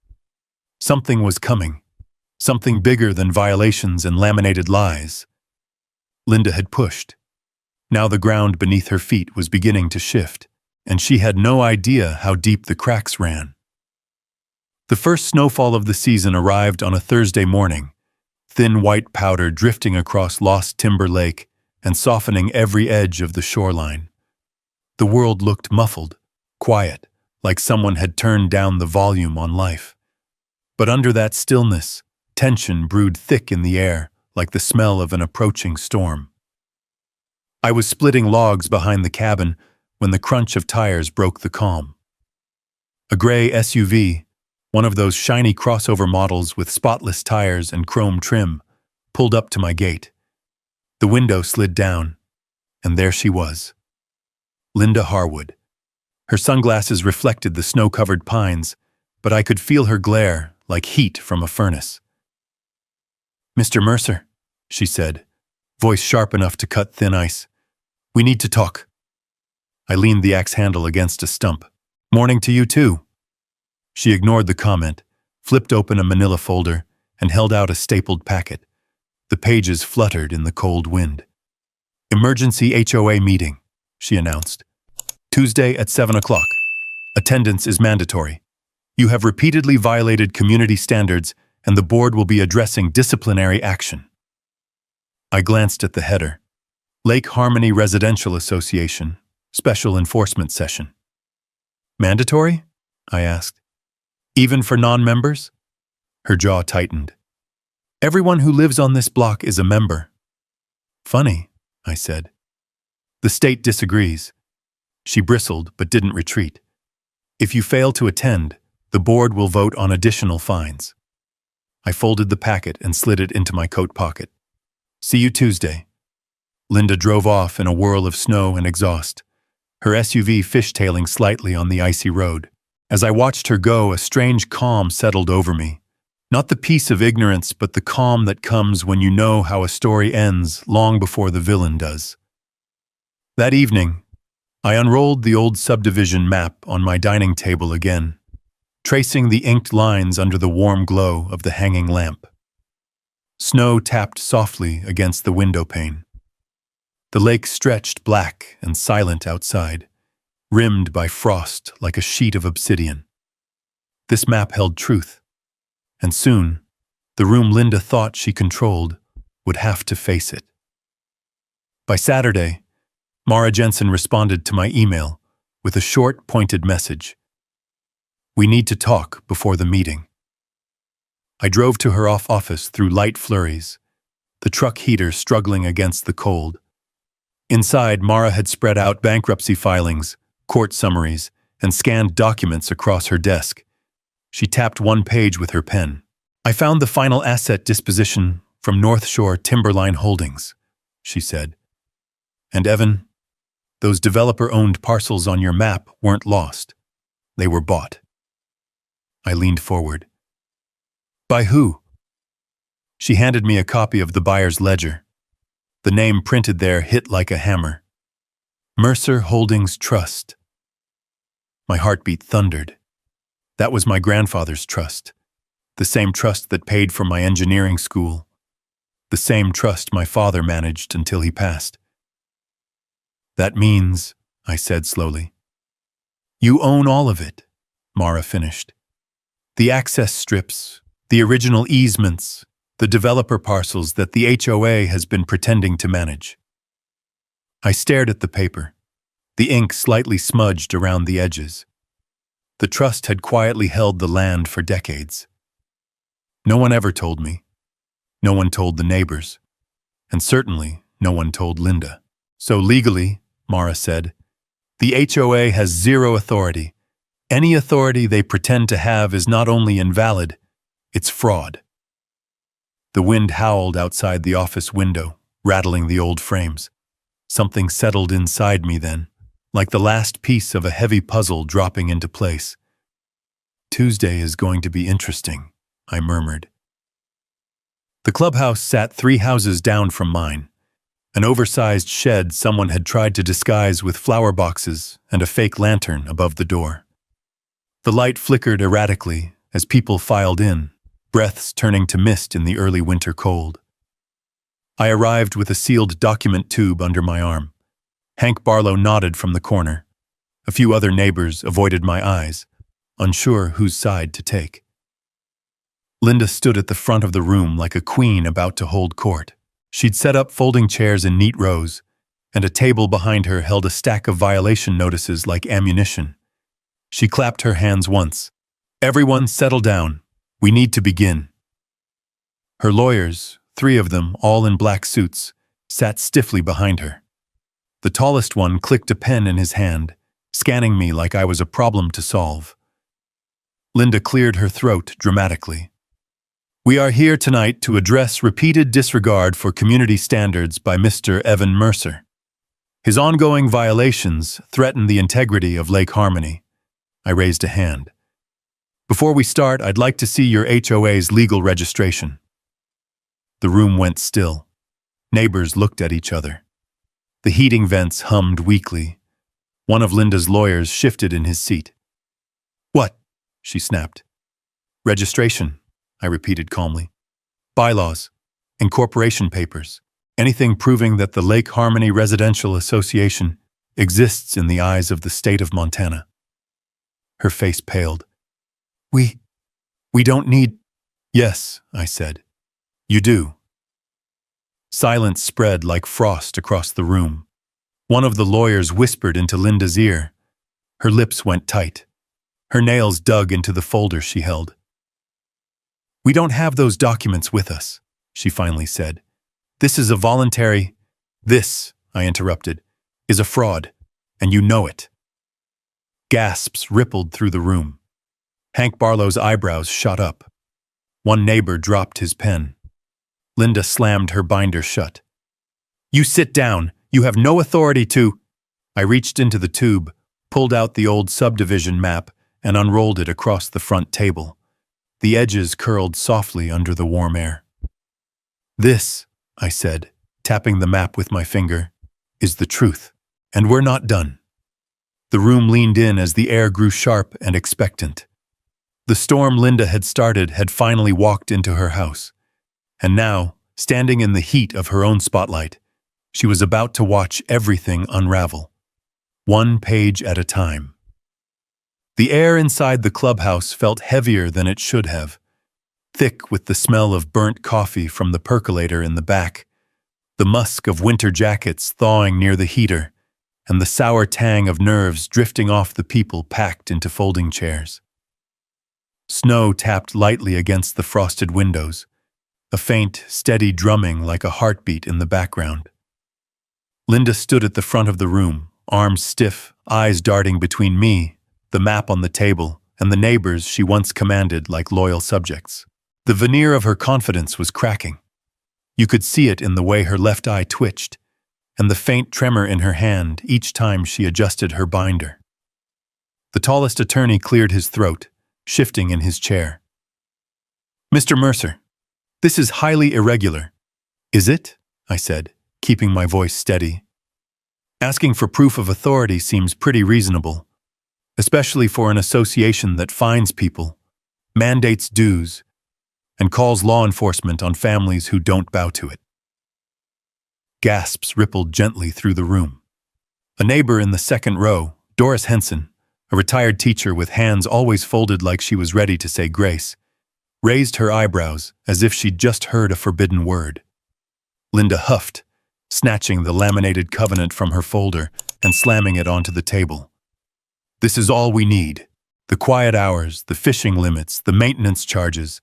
Something was coming, something bigger than violations and laminated lies. Linda had pushed. Now the ground beneath her feet was beginning to shift, and she had no idea how deep the cracks ran. The first snowfall of the season arrived on a Thursday morning, thin white powder drifting across Lost Timber Lake and softening every edge of the shoreline. The world looked muffled, quiet, like someone had turned down the volume on life. But under that stillness, tension brewed thick in the air, like the smell of an approaching storm. I was splitting logs behind the cabin when the crunch of tires broke the calm. A gray SUV, one of those shiny crossover models with spotless tires and chrome trim, pulled up to my gate. The window slid down, and there she was. Linda Harwood. Her sunglasses reflected the snow-covered pines, but I could feel her glare like heat from a furnace. "Mr. Mercer," she said, voice sharp enough to cut thin ice. "We need to talk." I leaned the axe handle against a stump. "Morning to you too." She ignored the comment, flipped open a manila folder, and held out a stapled packet. The pages fluttered in the cold wind. "Emergency HOA meeting," she announced. "Tuesday at 7 o'clock. Attendance is mandatory. You have repeatedly violated community standards, and the board will be addressing disciplinary action." I glanced at the header. Lake Harmony Residential Association, Special Enforcement Session. "Mandatory?" I asked. "Even for non-members?" Her jaw tightened. "Everyone who lives on this block is a member." "Funny," I said. "The state disagrees." She bristled but didn't retreat. "If you fail to attend, the board will vote on additional fines." I folded the packet and slid it into my coat pocket. "See you Tuesday." Linda drove off in a whirl of snow and exhaust, her SUV fishtailing slightly on the icy road. As I watched her go, a strange calm settled over me. Not the peace of ignorance, but the calm that comes when you know how a story ends long before the villain does. That evening, I unrolled the old subdivision map on my dining table again, tracing the inked lines under the warm glow of the hanging lamp. Snow tapped softly against the window pane. The lake stretched black and silent outside, rimmed by frost like a sheet of obsidian. This map held truth, and soon, the room Linda thought she controlled would have to face it. By Saturday, Mara Jensen responded to my email with a short, pointed message. "We need to talk before the meeting." I drove to her office through light flurries, the truck heater struggling against the cold. Inside, Mara had spread out bankruptcy filings, court summaries, and scanned documents across her desk. She tapped one page with her pen. "I found the final asset disposition from North Shore Timberline Holdings," she said. "And Evan, those developer-owned parcels on your map weren't lost. They were bought." I leaned forward. "By who?" She handed me a copy of the buyer's ledger. The name printed there hit like a hammer. Mercer Holdings Trust. My heartbeat thundered. That was my grandfather's trust, the same trust that paid for my engineering school, the same trust my father managed until he passed. "That means," I said slowly. "You own all of it," Mara finished. "The access strips, the original easements, the developer parcels that the HOA has been pretending to manage." I stared at the paper, the ink slightly smudged around the edges. The trust had quietly held the land for decades. No one ever told me. No one told the neighbors. And certainly, no one told Linda. "So legally," Mara said, "the HOA has zero authority. Any authority they pretend to have is not only invalid, it's fraud." The wind howled outside the office window, rattling the old frames. Something settled inside me then, like the last piece of a heavy puzzle dropping into place. "Tuesday is going to be interesting," I murmured. The clubhouse sat 3 houses down from mine, an oversized shed someone had tried to disguise with flower boxes and a fake lantern above the door. The light flickered erratically as people filed in, breaths turning to mist in the early winter cold. I arrived with a sealed document tube under my arm. Hank Barlow nodded from the corner. A few other neighbors avoided my eyes, unsure whose side to take. Linda stood at the front of the room like a queen about to hold court. She'd set up folding chairs in neat rows, and a table behind her held a stack of violation notices like ammunition. She clapped her hands once. Everyone settle down. We need to begin. Her lawyers, 3 of them, all in black suits, sat stiffly behind her. The tallest one clicked a pen in his hand, scanning me like I was a problem to solve. Linda cleared her throat dramatically. We are here tonight to address repeated disregard for community standards by Mr. Evan Mercer. His ongoing violations threaten the integrity of Lake Harmony. I raised a hand. Before we start, I'd like to see your HOA's legal registration. The room went still. Neighbors looked at each other. The heating vents hummed weakly. One of Linda's lawyers shifted in his seat. What? She snapped. Registration, I repeated calmly. Bylaws, incorporation papers, anything proving that the Lake Harmony Residential Association exists in the eyes of the state of Montana. Her face paled. We don't need... Yes, I said. You do. Silence spread like frost across the room. One of the lawyers whispered into Linda's ear. Her lips went tight. Her nails dug into the folder she held. We don't have those documents with us, she finally said. This is a voluntary... This, I interrupted, is a fraud, and you know it. Gasps rippled through the room. Hank Barlow's eyebrows shot up. One neighbor dropped his pen. Linda slammed her binder shut. You sit down. You have no authority to... I reached into the tube, pulled out the old subdivision map, and unrolled it across the front table. The edges curled softly under the warm air. This, I said, tapping the map with my finger, is the truth, and we're not done. The room leaned in as the air grew sharp and expectant. The storm Linda had started had finally walked into her house, and now, standing in the heat of her own spotlight, she was about to watch everything unravel, 1 page at a time. The air inside the clubhouse felt heavier than it should have, thick with the smell of burnt coffee from the percolator in the back, the musk of winter jackets thawing near the heater, and the sour tang of nerves drifting off the people packed into folding chairs. Snow tapped lightly against the frosted windows, a faint, steady drumming like a heartbeat in the background. Linda stood at the front of the room, arms stiff, eyes darting between me, the map on the table, and the neighbors she once commanded like loyal subjects. The veneer of her confidence was cracking. You could see it in the way her left eye twitched, and the faint tremor in her hand each time she adjusted her binder. The tallest attorney cleared his throat, shifting in his chair. Mr. Mercer, this is highly irregular. Is it? I said, keeping my voice steady. Asking for proof of authority seems pretty reasonable, especially for an association that fines people, mandates dues, and calls law enforcement on families who don't bow to it. Gasps rippled gently through the room. A neighbor in the second row, Doris Henson, a retired teacher with hands always folded like she was ready to say grace, raised her eyebrows as if she'd just heard a forbidden word. Linda huffed, snatching the laminated covenant from her folder and slamming it onto the table. This is all we need. The quiet hours, the fishing limits, the maintenance charges.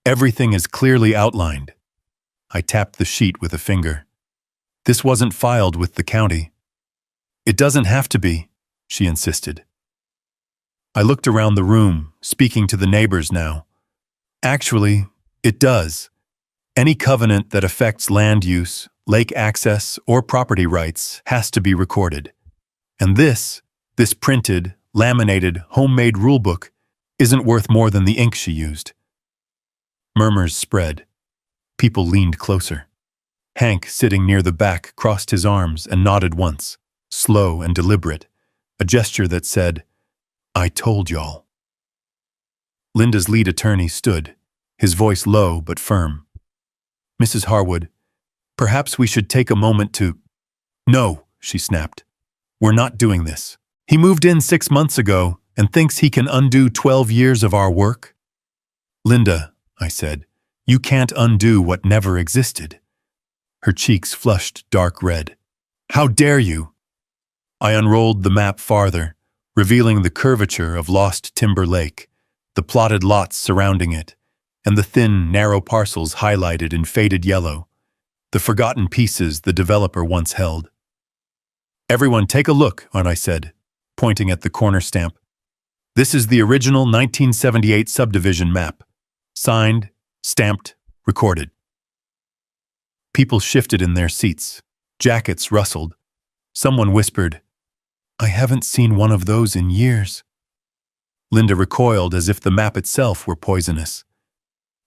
Everything is clearly outlined. I tapped the sheet with a finger. This wasn't filed with the county. It doesn't have to be, she insisted. I looked around the room, speaking to the neighbors now. Actually, it does. Any covenant that affects land use, lake access, or property rights has to be recorded. And this printed, laminated, homemade rulebook isn't worth more than the ink she used. Murmurs spread. People leaned closer. Hank, sitting near the back, crossed his arms and nodded once, slow and deliberate, a gesture that said, I told y'all. Linda's lead attorney stood, his voice low but firm. Mrs. Harwood, perhaps we should take a moment to... No, she snapped. We're not doing this. He moved in 6 months ago and thinks he can undo 12 years of our work. Linda, I said, you can't undo what never existed. Her cheeks flushed dark red. How dare you? I unrolled the map farther, revealing the curvature of Lost Timber Lake, the plotted lots surrounding it, and the thin, narrow parcels highlighted in faded yellow, the forgotten pieces the developer once held. "Everyone take a look," I said, pointing at the corner stamp. "This is the original 1978 subdivision map. Signed, stamped, recorded." People shifted in their seats. Jackets rustled. Someone whispered, "I haven't seen one of those in years." Linda recoiled as if the map itself were poisonous.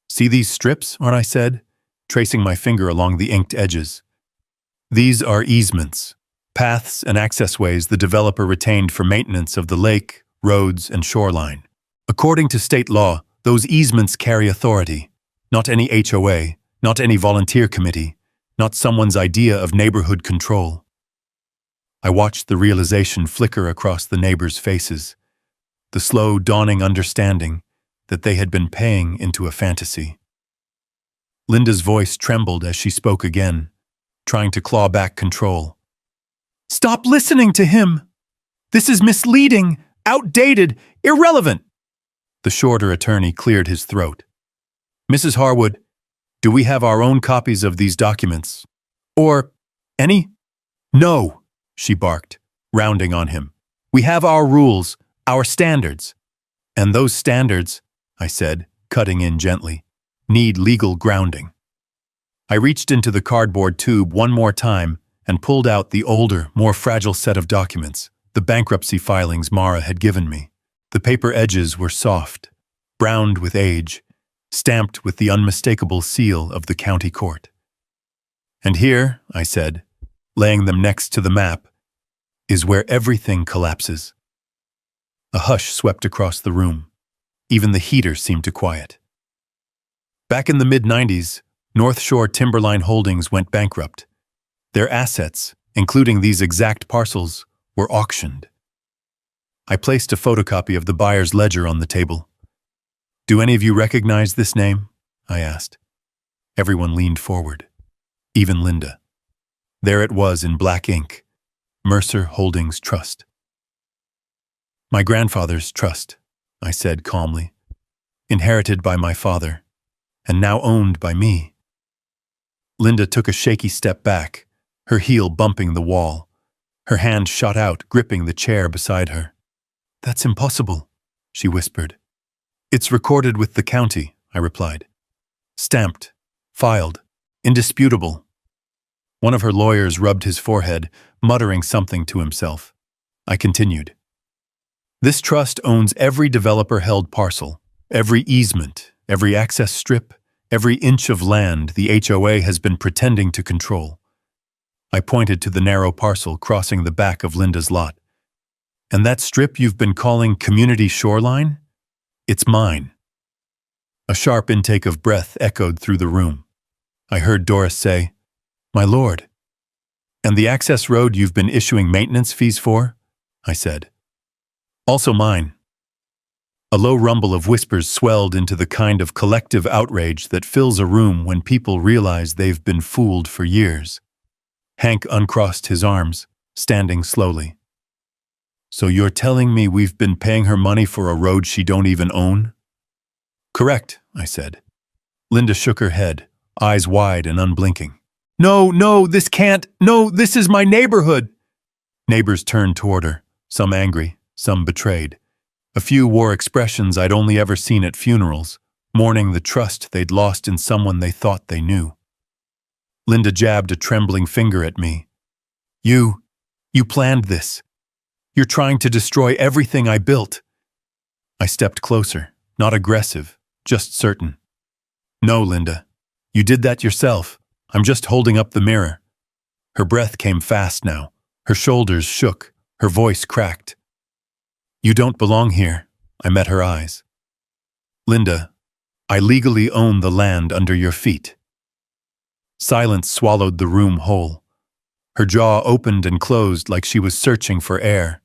"See these strips?" I said, tracing my finger along the inked edges. "These are easements, paths and accessways the developer retained for maintenance of the lake, roads, and shoreline. According to state law, those easements carry authority. Not any HOA, not any volunteer committee, not someone's idea of neighborhood control." I watched the realization flicker across the neighbors' faces, the slow dawning understanding that they had been paying into a fantasy. Linda's voice trembled as she spoke again, trying to claw back control. "Stop listening to him! This is misleading, outdated, irrelevant!" The shorter attorney cleared his throat. "Mrs. Harwood, do we have our own copies of these documents? Or any?" "No," she barked, rounding on him. "We have our rules, our standards." "And those standards," I said, cutting in gently, "need legal grounding." I reached into the cardboard tube one more time and pulled out the older, more fragile set of documents, the bankruptcy filings Mara had given me. The paper edges were soft, browned with age, stamped with the unmistakable seal of the county court. "And here," I said, laying them next to the map, "is where everything collapses." A hush swept across the room. Even the heater seemed to quiet. Back in the mid-90s, North Shore Timberline Holdings went bankrupt. Their assets, including these exact parcels, were auctioned. I placed a photocopy of the buyer's ledger on the table. "Do any of you recognize this name?" I asked. Everyone leaned forward, even Linda. There it was in black ink, Mercer Holdings Trust. "My grandfather's trust," I said calmly, "inherited by my father, and now owned by me." Linda took a shaky step back, her heel bumping the wall. Her hand shot out, gripping the chair beside her. "That's impossible," she whispered. "It's recorded with the county," I replied. "Stamped, filed, indisputable." One of her lawyers rubbed his forehead, muttering something to himself. I continued. "This trust owns every developer-held parcel, every easement, every access strip, every inch of land the HOA has been pretending to control." I pointed to the narrow parcel crossing the back of Linda's lot. "And that strip you've been calling community shoreline? It's mine." A sharp intake of breath echoed through the room. I heard Doris say, "My lord." "And the access road you've been issuing maintenance fees for?" I said. "Also mine." A low rumble of whispers swelled into the kind of collective outrage that fills a room when people realize they've been fooled for years. Hank uncrossed his arms, standing slowly. "So you're telling me we've been paying her money for a road she don't even own?" "Correct," I said. Linda shook her head, eyes wide and unblinking. No, this can't. No, this is my neighborhood." Neighbors turned toward her, some angry, some betrayed. A few wore expressions I'd only ever seen at funerals, mourning the trust they'd lost in someone they thought they knew. Linda jabbed a trembling finger at me. You planned this. You're trying to destroy everything I built." I stepped closer, not aggressive, just certain. "No, Linda. You did that yourself. I'm just holding up the mirror." Her breath came fast now. Her shoulders shook, her voice cracked. "You don't belong here." I met her eyes. "Linda, I legally own the land under your feet." Silence swallowed the room whole. Her jaw opened and closed like she was searching for air.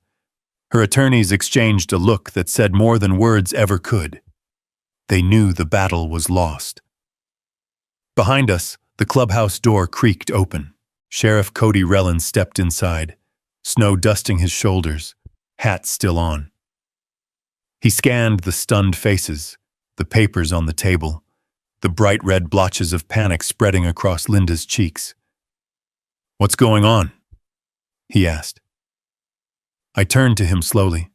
Her attorneys exchanged a look that said more than words ever could. They knew the battle was lost. Behind us, the clubhouse door creaked open. Sheriff Cody Rellan stepped inside, snow dusting his shoulders, hat still on. He scanned the stunned faces, the papers on the table, the bright red blotches of panic spreading across Linda's cheeks. "What's going on?" he asked. I turned to him slowly,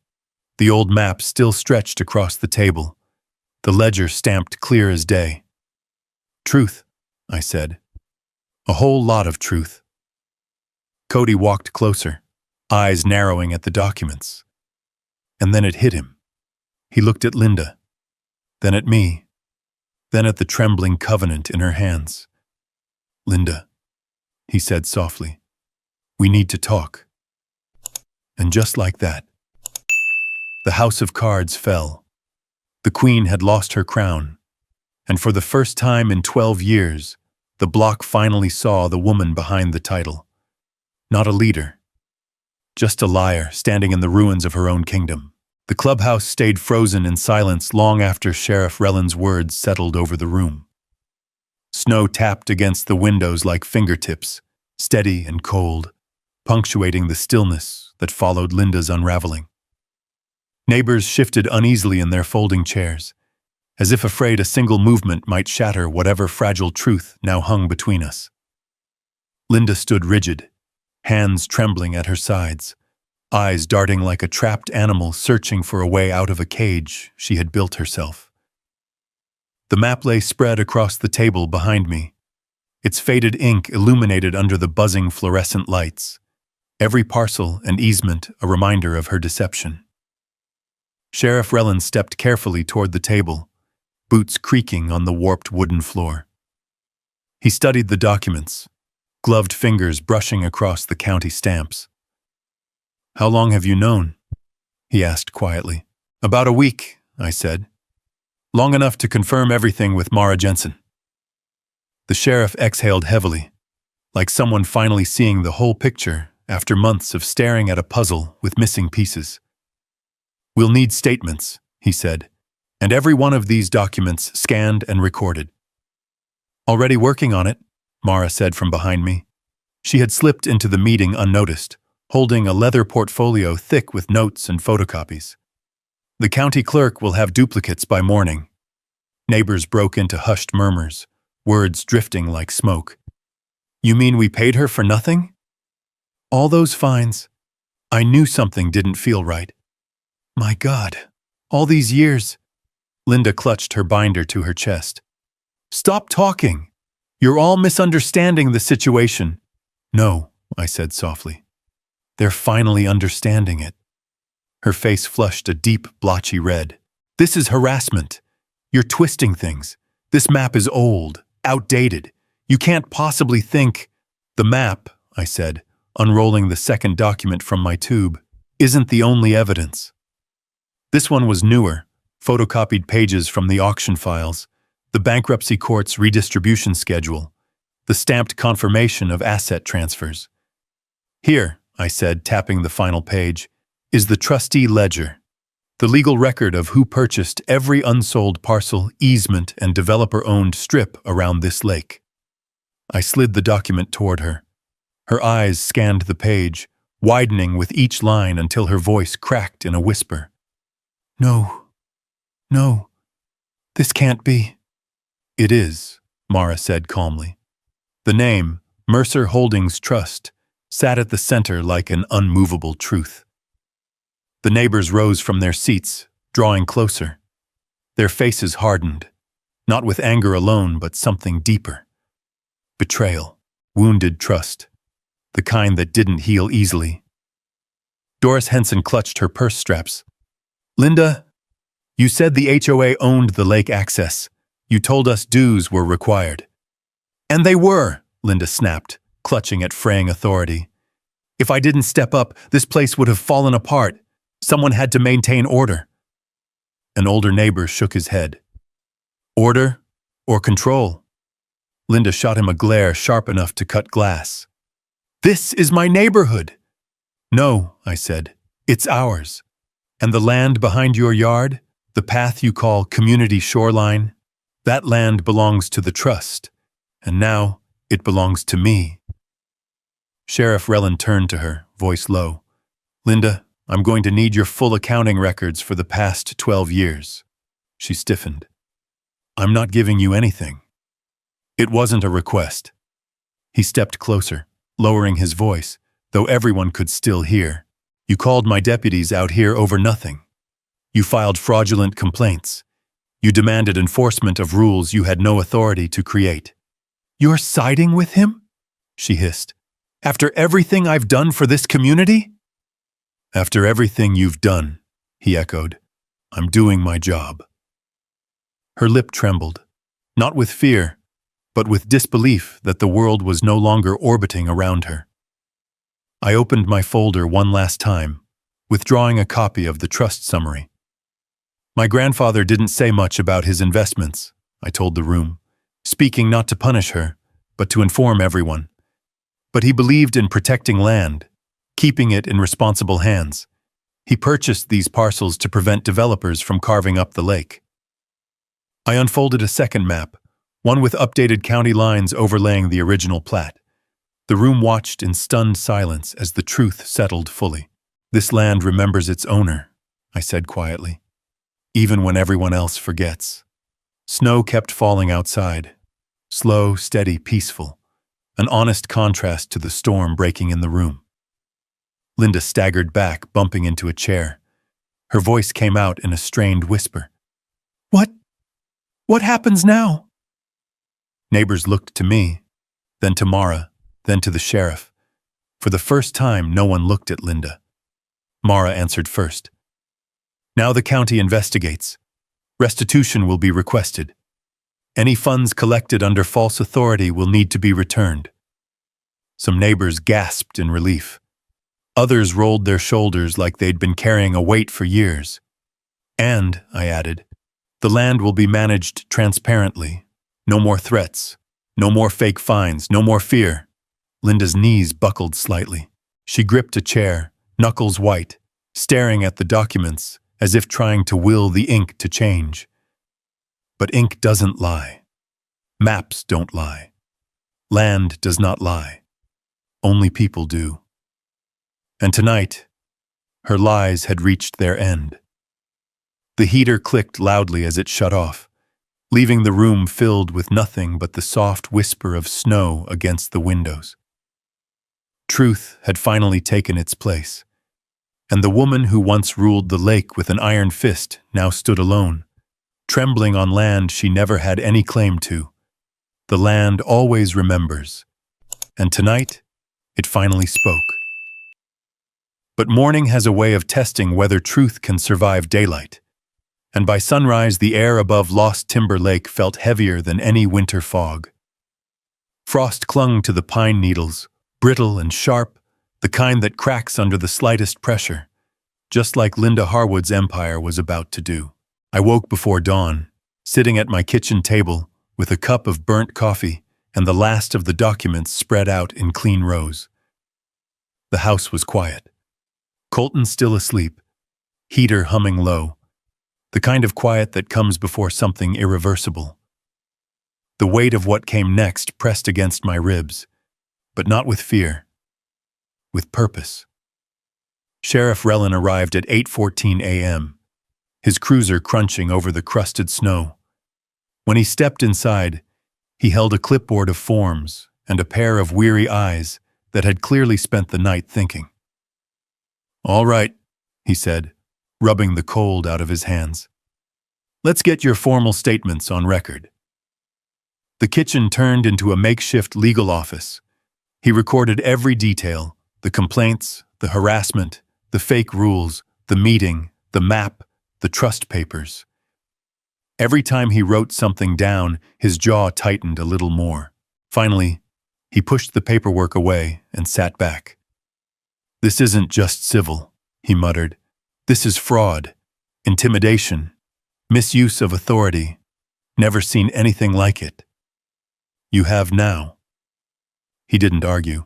the old map still stretched across the table, the ledger stamped clear as day. "Truth," I said. "A whole lot of truth." Cody walked closer, eyes narrowing at the documents. And then it hit him. He looked at Linda, then at me, then at the trembling covenant in her hands. "Linda," he said softly, "we need to talk." And just like that, the house of cards fell. The queen had lost her crown, and for the first time in 12 years, the block finally saw the woman behind the title. Not a leader, just a liar standing in the ruins of her own kingdom. The clubhouse stayed frozen in silence long after Sheriff Rellen's words settled over the room. Snow tapped against the windows like fingertips, steady and cold, punctuating the stillness that followed Linda's unraveling. Neighbors shifted uneasily in their folding chairs, as if afraid a single movement might shatter whatever fragile truth now hung between us. Linda stood rigid, hands trembling at her sides, eyes darting like a trapped animal searching for a way out of a cage she had built herself. The map lay spread across the table behind me, its faded ink illuminated under the buzzing fluorescent lights, every parcel and easement a reminder of her deception. Sheriff Rellen stepped carefully toward the table, boots creaking on the warped wooden floor. He studied the documents, gloved fingers brushing across the county stamps. "How long have you known?" he asked quietly. "About a week," I said. "Long enough to confirm everything with Mara Jensen." The sheriff exhaled heavily, like someone finally seeing the whole picture after months of staring at a puzzle with missing pieces. "We'll need statements," he said, "and every one of these documents scanned and recorded." "Already working on it," Mara said from behind me. She had slipped into the meeting unnoticed, holding a leather portfolio thick with notes and photocopies. "The county clerk will have duplicates by morning." Neighbors broke into hushed murmurs, words drifting like smoke. "You mean we paid her for nothing?" "All those fines." I knew something didn't feel right. My God, all these years. Linda clutched her binder to her chest. "Stop talking. You're all misunderstanding the situation." "No," I said softly. "They're finally understanding it." Her face flushed a deep, blotchy red. "This is harassment. You're twisting things. This map is old, outdated. You can't possibly think—" "The map," I said, unrolling the second document from my tube, "isn't the only evidence." This one was newer, photocopied pages from the auction files, the bankruptcy court's redistribution schedule, the stamped confirmation of asset transfers. "Here," I said, tapping the final page, "is the trustee ledger, the legal record of who purchased every unsold parcel, easement, and developer-owned strip around this lake." I slid the document toward her. Her eyes scanned the page, widening with each line until her voice cracked in a whisper. No, this can't be." "It is," Mara said calmly. The name, Mercer Holdings Trust, sat at the center like an unmovable truth. The neighbors rose from their seats, drawing closer. Their faces hardened, not with anger alone, but something deeper. Betrayal, wounded trust, the kind that didn't heal easily. Doris Henson clutched her purse straps. "Linda, you said the HOA owned the lake access. You told us dues were required." "And they were," Linda snapped, clutching at fraying authority. "If I didn't step up, this place would have fallen apart. Someone had to maintain order." An older neighbor shook his head. "Order or control?" Linda shot him a glare sharp enough to cut glass. "This is my neighborhood." "No," I said, "it's ours. And the land behind your yard, the path you call community shoreline, that land belongs to the trust, and now it belongs to me." Sheriff Rellen turned to her, voice low. "Linda, I'm going to need your full accounting records for the past 12 years. She stiffened. I'm not giving you anything. It wasn't a request. He stepped closer, lowering his voice, though everyone could still hear. You called my deputies out here over nothing. You filed fraudulent complaints. You demanded enforcement of rules you had no authority to create. You're siding with him? She hissed. After everything I've done for this community? After everything you've done, he echoed. I'm doing my job. Her lip trembled, not with fear, but with disbelief that the world was no longer orbiting around her. I opened my folder one last time, withdrawing a copy of the trust summary. My grandfather didn't say much about his investments, I told the room, speaking not to punish her, but to inform everyone. But he believed in protecting land, keeping it in responsible hands. He purchased these parcels to prevent developers from carving up the lake. I unfolded a second map, one with updated county lines overlaying the original plat. The room watched in stunned silence as the truth settled fully. This land remembers its owner, I said quietly, even when everyone else forgets. Snow kept falling outside, slow, steady, peaceful, an honest contrast to the storm breaking in the room. Linda staggered back, bumping into a chair. Her voice came out in a strained whisper. What happens now? Neighbors looked to me, then to Mara, then to the sheriff. For the first time, no one looked at Linda. Mara answered first. Now the county investigates. Restitution will be requested. Any funds collected under false authority will need to be returned. Some neighbors gasped in relief. Others rolled their shoulders like they'd been carrying a weight for years. And, I added, the land will be managed transparently. No more threats. No more fake fines. No more fear. Linda's knees buckled slightly. She gripped a chair, knuckles white, staring at the documents as if trying to will the ink to change. But ink doesn't lie. Maps don't lie. Land does not lie. Only people do. And tonight, her lies had reached their end. The heater clicked loudly as it shut off, leaving the room filled with nothing but the soft whisper of snow against the windows. Truth had finally taken its place, and the woman who once ruled the lake with an iron fist now stood alone, trembling on land she never had any claim to. The land always remembers, and tonight it finally spoke. But morning has a way of testing whether truth can survive daylight. And by sunrise the air above Lost Timber Lake felt heavier than any winter fog. Frost clung to the pine needles, brittle and sharp, the kind that cracks under the slightest pressure, just like Linda Harwood's empire was about to do. I woke before dawn, sitting at my kitchen table with a cup of burnt coffee and the last of the documents spread out in clean rows. The house was quiet. Colton still asleep, heater humming low, the kind of quiet that comes before something irreversible. The weight of what came next pressed against my ribs, but not with fear, with purpose. Sheriff Rellin arrived at 8:14 a.m., his cruiser crunching over the crusted snow. When he stepped inside, he held a clipboard of forms and a pair of weary eyes that had clearly spent the night thinking. "All right," he said, rubbing the cold out of his hands. "Let's get your formal statements on record." The kitchen turned into a makeshift legal office. He recorded every detail, the complaints, the harassment, the fake rules, the meeting, the map, the trust papers. Every time he wrote something down, his jaw tightened a little more. Finally, he pushed the paperwork away and sat back. "This isn't just civil," he muttered. "This is fraud, intimidation, misuse of authority. Never seen anything like it. You have now." He didn't argue.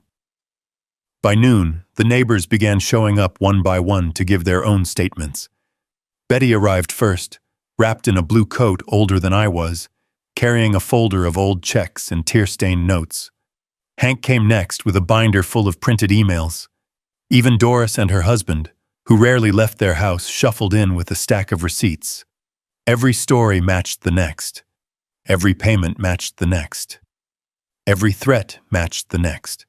By noon, the neighbors began showing up one by one to give their own statements. Betty arrived first, wrapped in a blue coat older than I was, carrying a folder of old checks and tear-stained notes. Hank came next with a binder full of printed emails. Even Doris and her husband, who rarely left their house, shuffled in with a stack of receipts. Every story matched the next. Every payment matched the next. Every threat matched the next.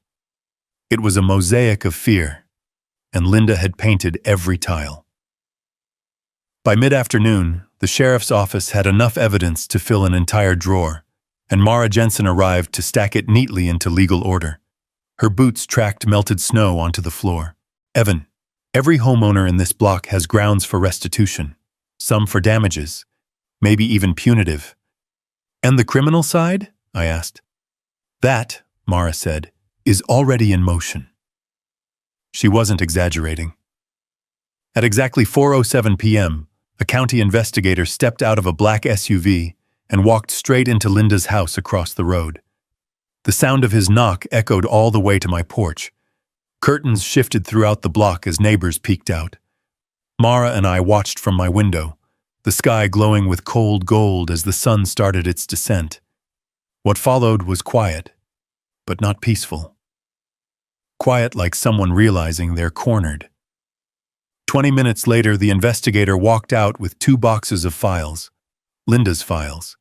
It was a mosaic of fear, and Linda had painted every tile. By mid-afternoon, the sheriff's office had enough evidence to fill an entire drawer, and Mara Jensen arrived to stack it neatly into legal order. Her boots tracked melted snow onto the floor. Evan, every homeowner in this block has grounds for restitution, some for damages, maybe even punitive. And the criminal side? I asked. That, Mara said, is already in motion. She wasn't exaggerating. At exactly 4:07 p.m., a county investigator stepped out of a black SUV and walked straight into Linda's house across the road. The sound of his knock echoed all the way to my porch. Curtains shifted throughout the block as neighbors peeked out. Mara and I watched from my window, the sky glowing with cold gold as the sun started its descent. What followed was quiet, but not peaceful. Quiet like someone realizing they're cornered. 20 minutes later, the investigator walked out with 2 boxes of files, Linda's files.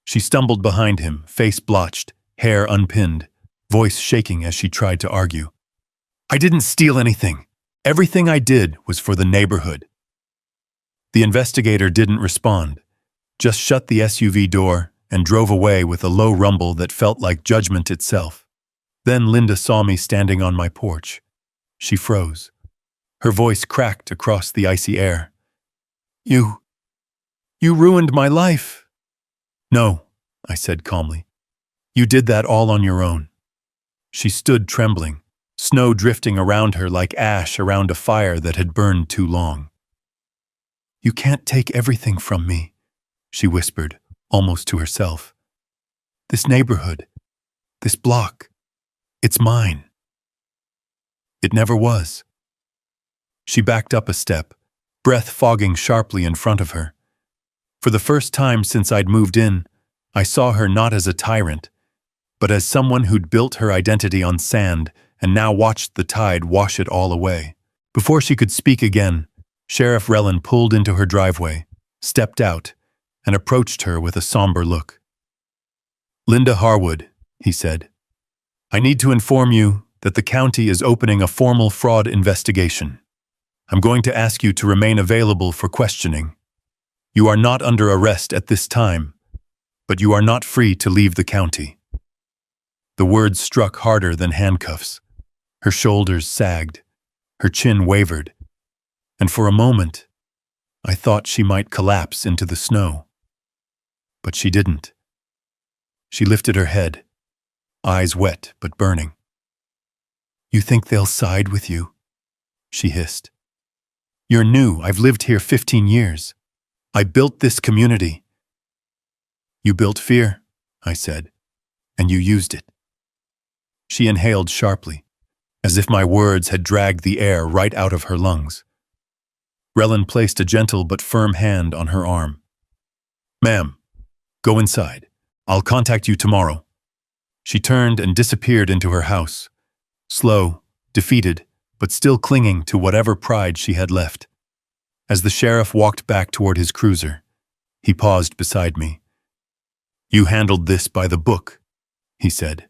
She stumbled behind him, face blotched, hair unpinned, voice shaking as she tried to argue. I didn't steal anything. Everything I did was for the neighborhood. The investigator didn't respond, just shut the SUV door and drove away with a low rumble that felt like judgment itself. Then Linda saw me standing on my porch. She froze. Her voice cracked across the icy air. You ruined my life. No, I said calmly. You did that all on your own. She stood trembling, snow drifting around her like ash around a fire that had burned too long. You can't take everything from me, she whispered, almost to herself. This neighborhood, this block, it's mine. It never was. She backed up a step, breath fogging sharply in front of her. For the first time since I'd moved in, I saw her not as a tyrant, but as someone who'd built her identity on sand and now watched the tide wash it all away. Before she could speak again, Sheriff Relin pulled into her driveway, stepped out, and approached her with a somber look. Linda Harwood, he said, I need to inform you that the county is opening a formal fraud investigation. I'm going to ask you to remain available for questioning. You are not under arrest at this time, but you are not free to leave the county. The words struck harder than handcuffs. Her shoulders sagged, her chin wavered, and for a moment, I thought she might collapse into the snow. But she didn't. She lifted her head, eyes wet but burning. You think they'll side with you? She hissed. You're new. I've lived here 15 years. I built this community. You built fear, I said, and you used it. She inhaled sharply, as if my words had dragged the air right out of her lungs. Relin placed a gentle but firm hand on her arm. Ma'am, go inside. I'll contact you tomorrow. She turned and disappeared into her house, slow, defeated, but still clinging to whatever pride she had left. As the sheriff walked back toward his cruiser, he paused beside me. You handled this by the book, he said.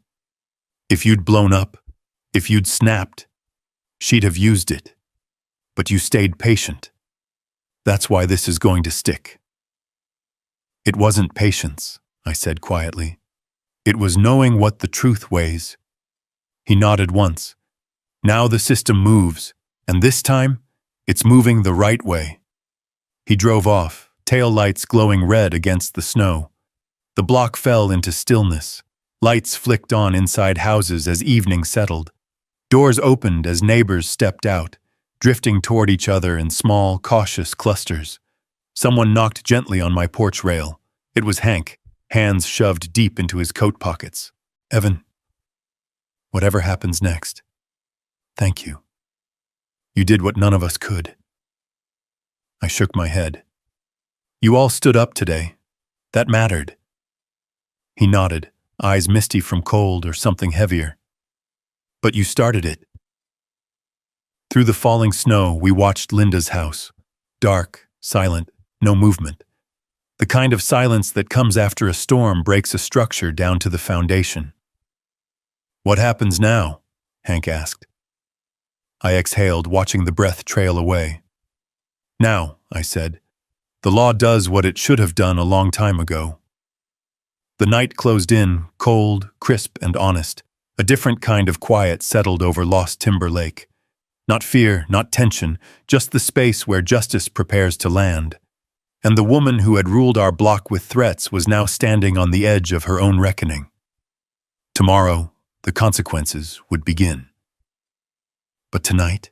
If you'd blown up, if you'd snapped, she'd have used it. But you stayed patient. That's why this is going to stick. It wasn't patience, I said quietly. It was knowing what the truth weighs. He nodded once. Now the system moves, and this time, it's moving the right way. He drove off, tail lights glowing red against the snow. The block fell into stillness. Lights flicked on inside houses as evening settled. Doors opened as neighbors stepped out, drifting toward each other in small, cautious clusters. Someone knocked gently on my porch rail. It was Hank, hands shoved deep into his coat pockets. Evan, whatever happens next, thank you. You did what none of us could. I shook my head. You all stood up today. That mattered. He nodded, eyes misty from cold or something heavier. But you started it. Through the falling snow, we watched Linda's house. Dark, silent, no movement. The kind of silence that comes after a storm breaks a structure down to the foundation. "What happens now?" Hank asked. I exhaled, watching the breath trail away. "Now," I said, "the law does what it should have done a long time ago." The night closed in, cold, crisp, and honest. A different kind of quiet settled over Lost Timber Lake. Not fear, not tension, just the space where justice prepares to land. And the woman who had ruled our block with threats was now standing on the edge of her own reckoning. Tomorrow, the consequences would begin. But tonight?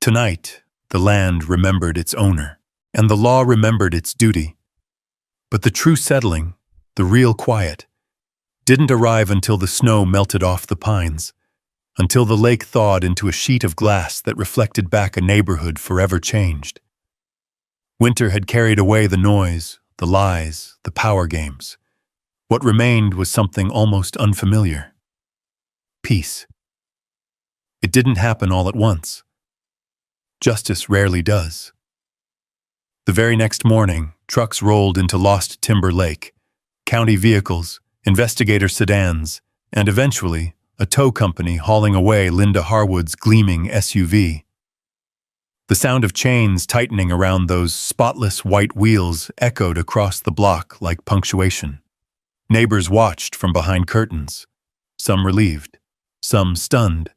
Tonight, the land remembered its owner, and the law remembered its duty. But the true settling, the real quiet, didn't arrive until the snow melted off the pines, until the lake thawed into a sheet of glass that reflected back a neighborhood forever changed. Winter had carried away the noise, the lies, the power games. What remained was something almost unfamiliar. Peace. It didn't happen all at once. Justice rarely does. The very next morning, trucks rolled into Lost Timber Lake, county vehicles, investigator sedans, and eventually, a tow company hauling away Linda Harwood's gleaming SUV. The sound of chains tightening around those spotless white wheels echoed across the block like punctuation. Neighbors watched from behind curtains, some relieved, some stunned,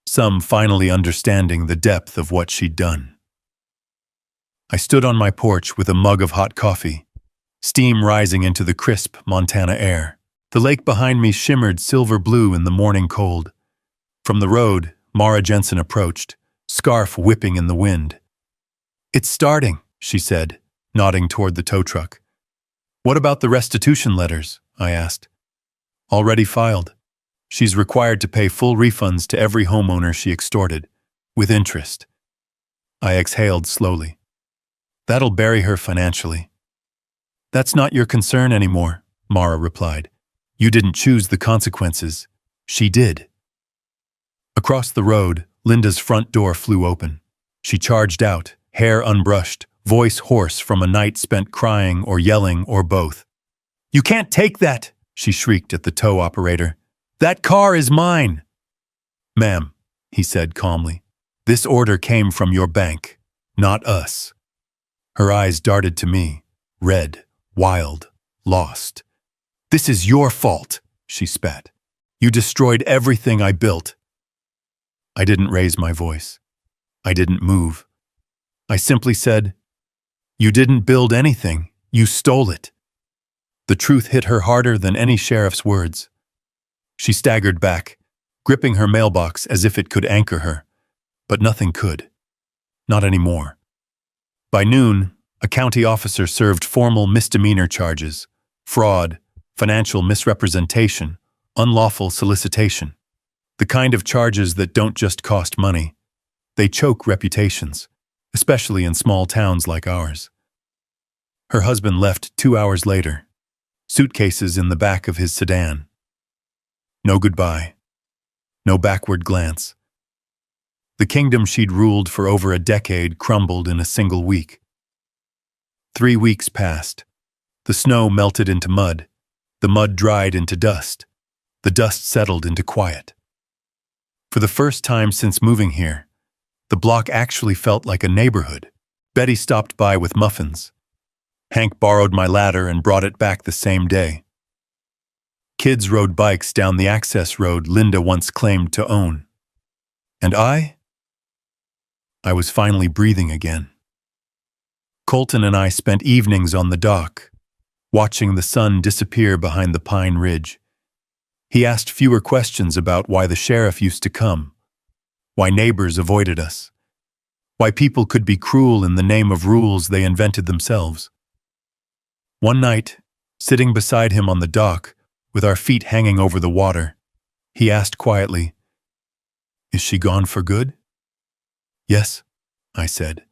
some finally understanding the depth of what she'd done. I stood on my porch with a mug of hot coffee, steam rising into the crisp Montana air. The lake behind me shimmered silver blue in the morning cold. From the road, Mara Jensen approached, scarf whipping in the wind. "It's starting," she said, nodding toward the tow truck. "What about the restitution letters?" I asked. "Already filed. She's required to pay full refunds to every homeowner she extorted, with interest." I exhaled slowly. "That'll bury her financially." "That's not your concern anymore," Mara replied. "You didn't choose the consequences. She did." Across the road, Linda's front door flew open. She charged out, hair unbrushed, voice hoarse from a night spent crying or yelling or both. "You can't take that!" she shrieked at the tow operator. "That car is mine!" "Ma'am," he said calmly, "this order came from your bank, not us." Her eyes darted to me, red, wild, lost. "This is your fault," she spat. "You destroyed everything I built." I didn't raise my voice. I didn't move. I simply said, "You didn't build anything. You stole it." The truth hit her harder than any sheriff's words. She staggered back, gripping her mailbox as if it could anchor her. But nothing could. Not anymore. By noon, a county officer served formal misdemeanor charges: fraud, financial misrepresentation, unlawful solicitation. The kind of charges that don't just cost money. They choke reputations, especially in small towns like ours. Her husband left 2 hours later, suitcases in the back of his sedan. No goodbye. No backward glance. The kingdom she'd ruled for over a decade crumbled in a single week. 3 weeks passed. The snow melted into mud. The mud dried into dust. The dust settled into quiet. For the first time since moving here, the block actually felt like a neighborhood. Betty stopped by with muffins. Hank borrowed my ladder and brought it back the same day. Kids rode bikes down the access road Linda once claimed to own. And I was finally breathing again. Colton and I spent evenings on the dock, watching the sun disappear behind the pine ridge. He asked fewer questions about why the sheriff used to come, why neighbors avoided us, why people could be cruel in the name of rules they invented themselves. One night, sitting beside him on the dock, with our feet hanging over the water, he asked quietly, "Is she gone for good?" "Yes," I said.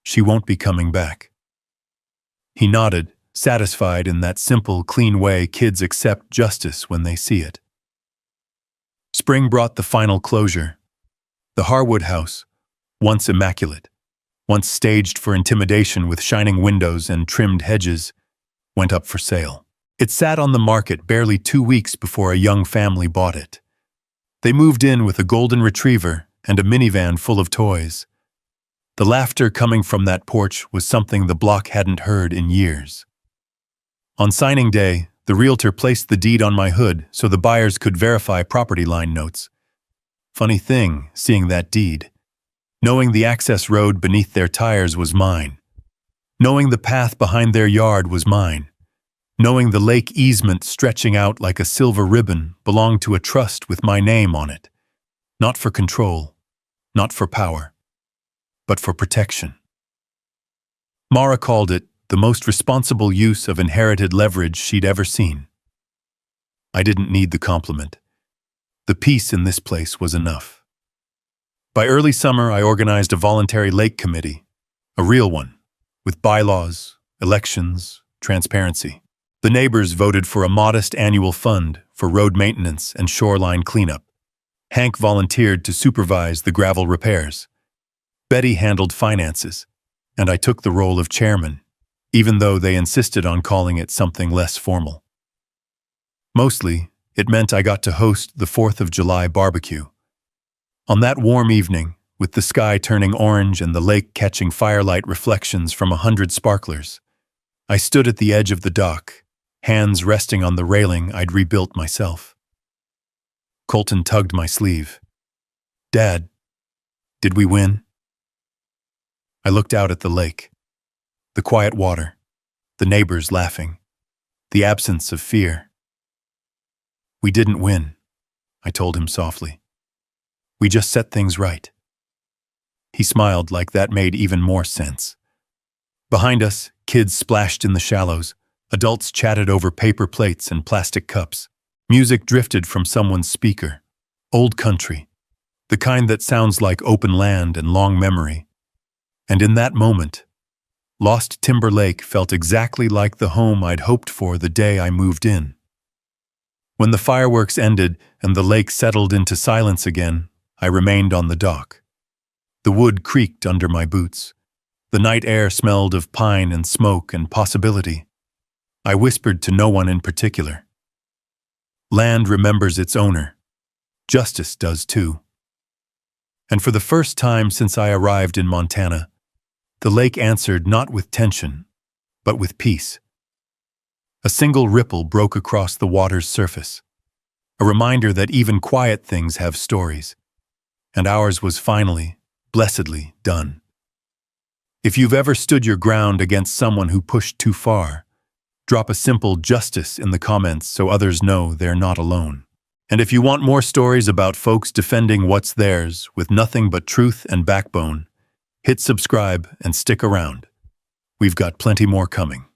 "She won't be coming back." He nodded, satisfied in that simple, clean way kids accept justice when they see it. Spring brought the final closure. The Harwood house, once immaculate, once staged for intimidation with shining windows and trimmed hedges, went up for sale. It sat on the market barely 2 weeks before a young family bought it. They moved in with a golden retriever and a minivan full of toys. The laughter coming from that porch was something the block hadn't heard in years. On signing day, the realtor placed the deed on my hood so the buyers could verify property line notes. Funny thing, seeing that deed. Knowing the access road beneath their tires was mine. Knowing the path behind their yard was mine. Knowing the lake easement stretching out like a silver ribbon belonged to a trust with my name on it. Not for control, not for power, but for protection. Mara called it the most responsible use of inherited leverage she'd ever seen. I didn't need the compliment. The peace in this place was enough. By early summer, I organized a voluntary lake committee, a real one, with bylaws, elections, transparency. The neighbors voted for a modest annual fund for road maintenance and shoreline cleanup. Hank volunteered to supervise the gravel repairs. Betty handled finances, and I took the role of chairman, even though they insisted on calling it something less formal. Mostly, it meant I got to host the 4th of July barbecue. On that warm evening, with the sky turning orange and the lake catching firelight reflections from 100 sparklers, I stood at the edge of the dock, hands resting on the railing I'd rebuilt myself. Colton tugged my sleeve. "Dad, did we win?" I looked out at the lake. The quiet water, the neighbors laughing, the absence of fear. "We didn't win," I told him softly. "We just set things right." He smiled like that made even more sense. Behind us, kids splashed in the shallows. Adults chatted over paper plates and plastic cups. Music drifted from someone's speaker. Old country, the kind that sounds like open land and long memory. And in that moment, Lost Timber Lake felt exactly like the home I'd hoped for the day I moved in. When the fireworks ended and the lake settled into silence again, I remained on the dock. The wood creaked under my boots. The night air smelled of pine and smoke and possibility. I whispered to no one in particular. Land remembers its owner. Justice does too. And for the first time since I arrived in Montana, the lake answered not with tension, but with peace. A single ripple broke across the water's surface, a reminder that even quiet things have stories, and ours was finally, blessedly done. If you've ever stood your ground against someone who pushed too far, drop a simple justice in the comments so others know they're not alone. And if you want more stories about folks defending what's theirs with nothing but truth and backbone, hit subscribe and stick around. We've got plenty more coming.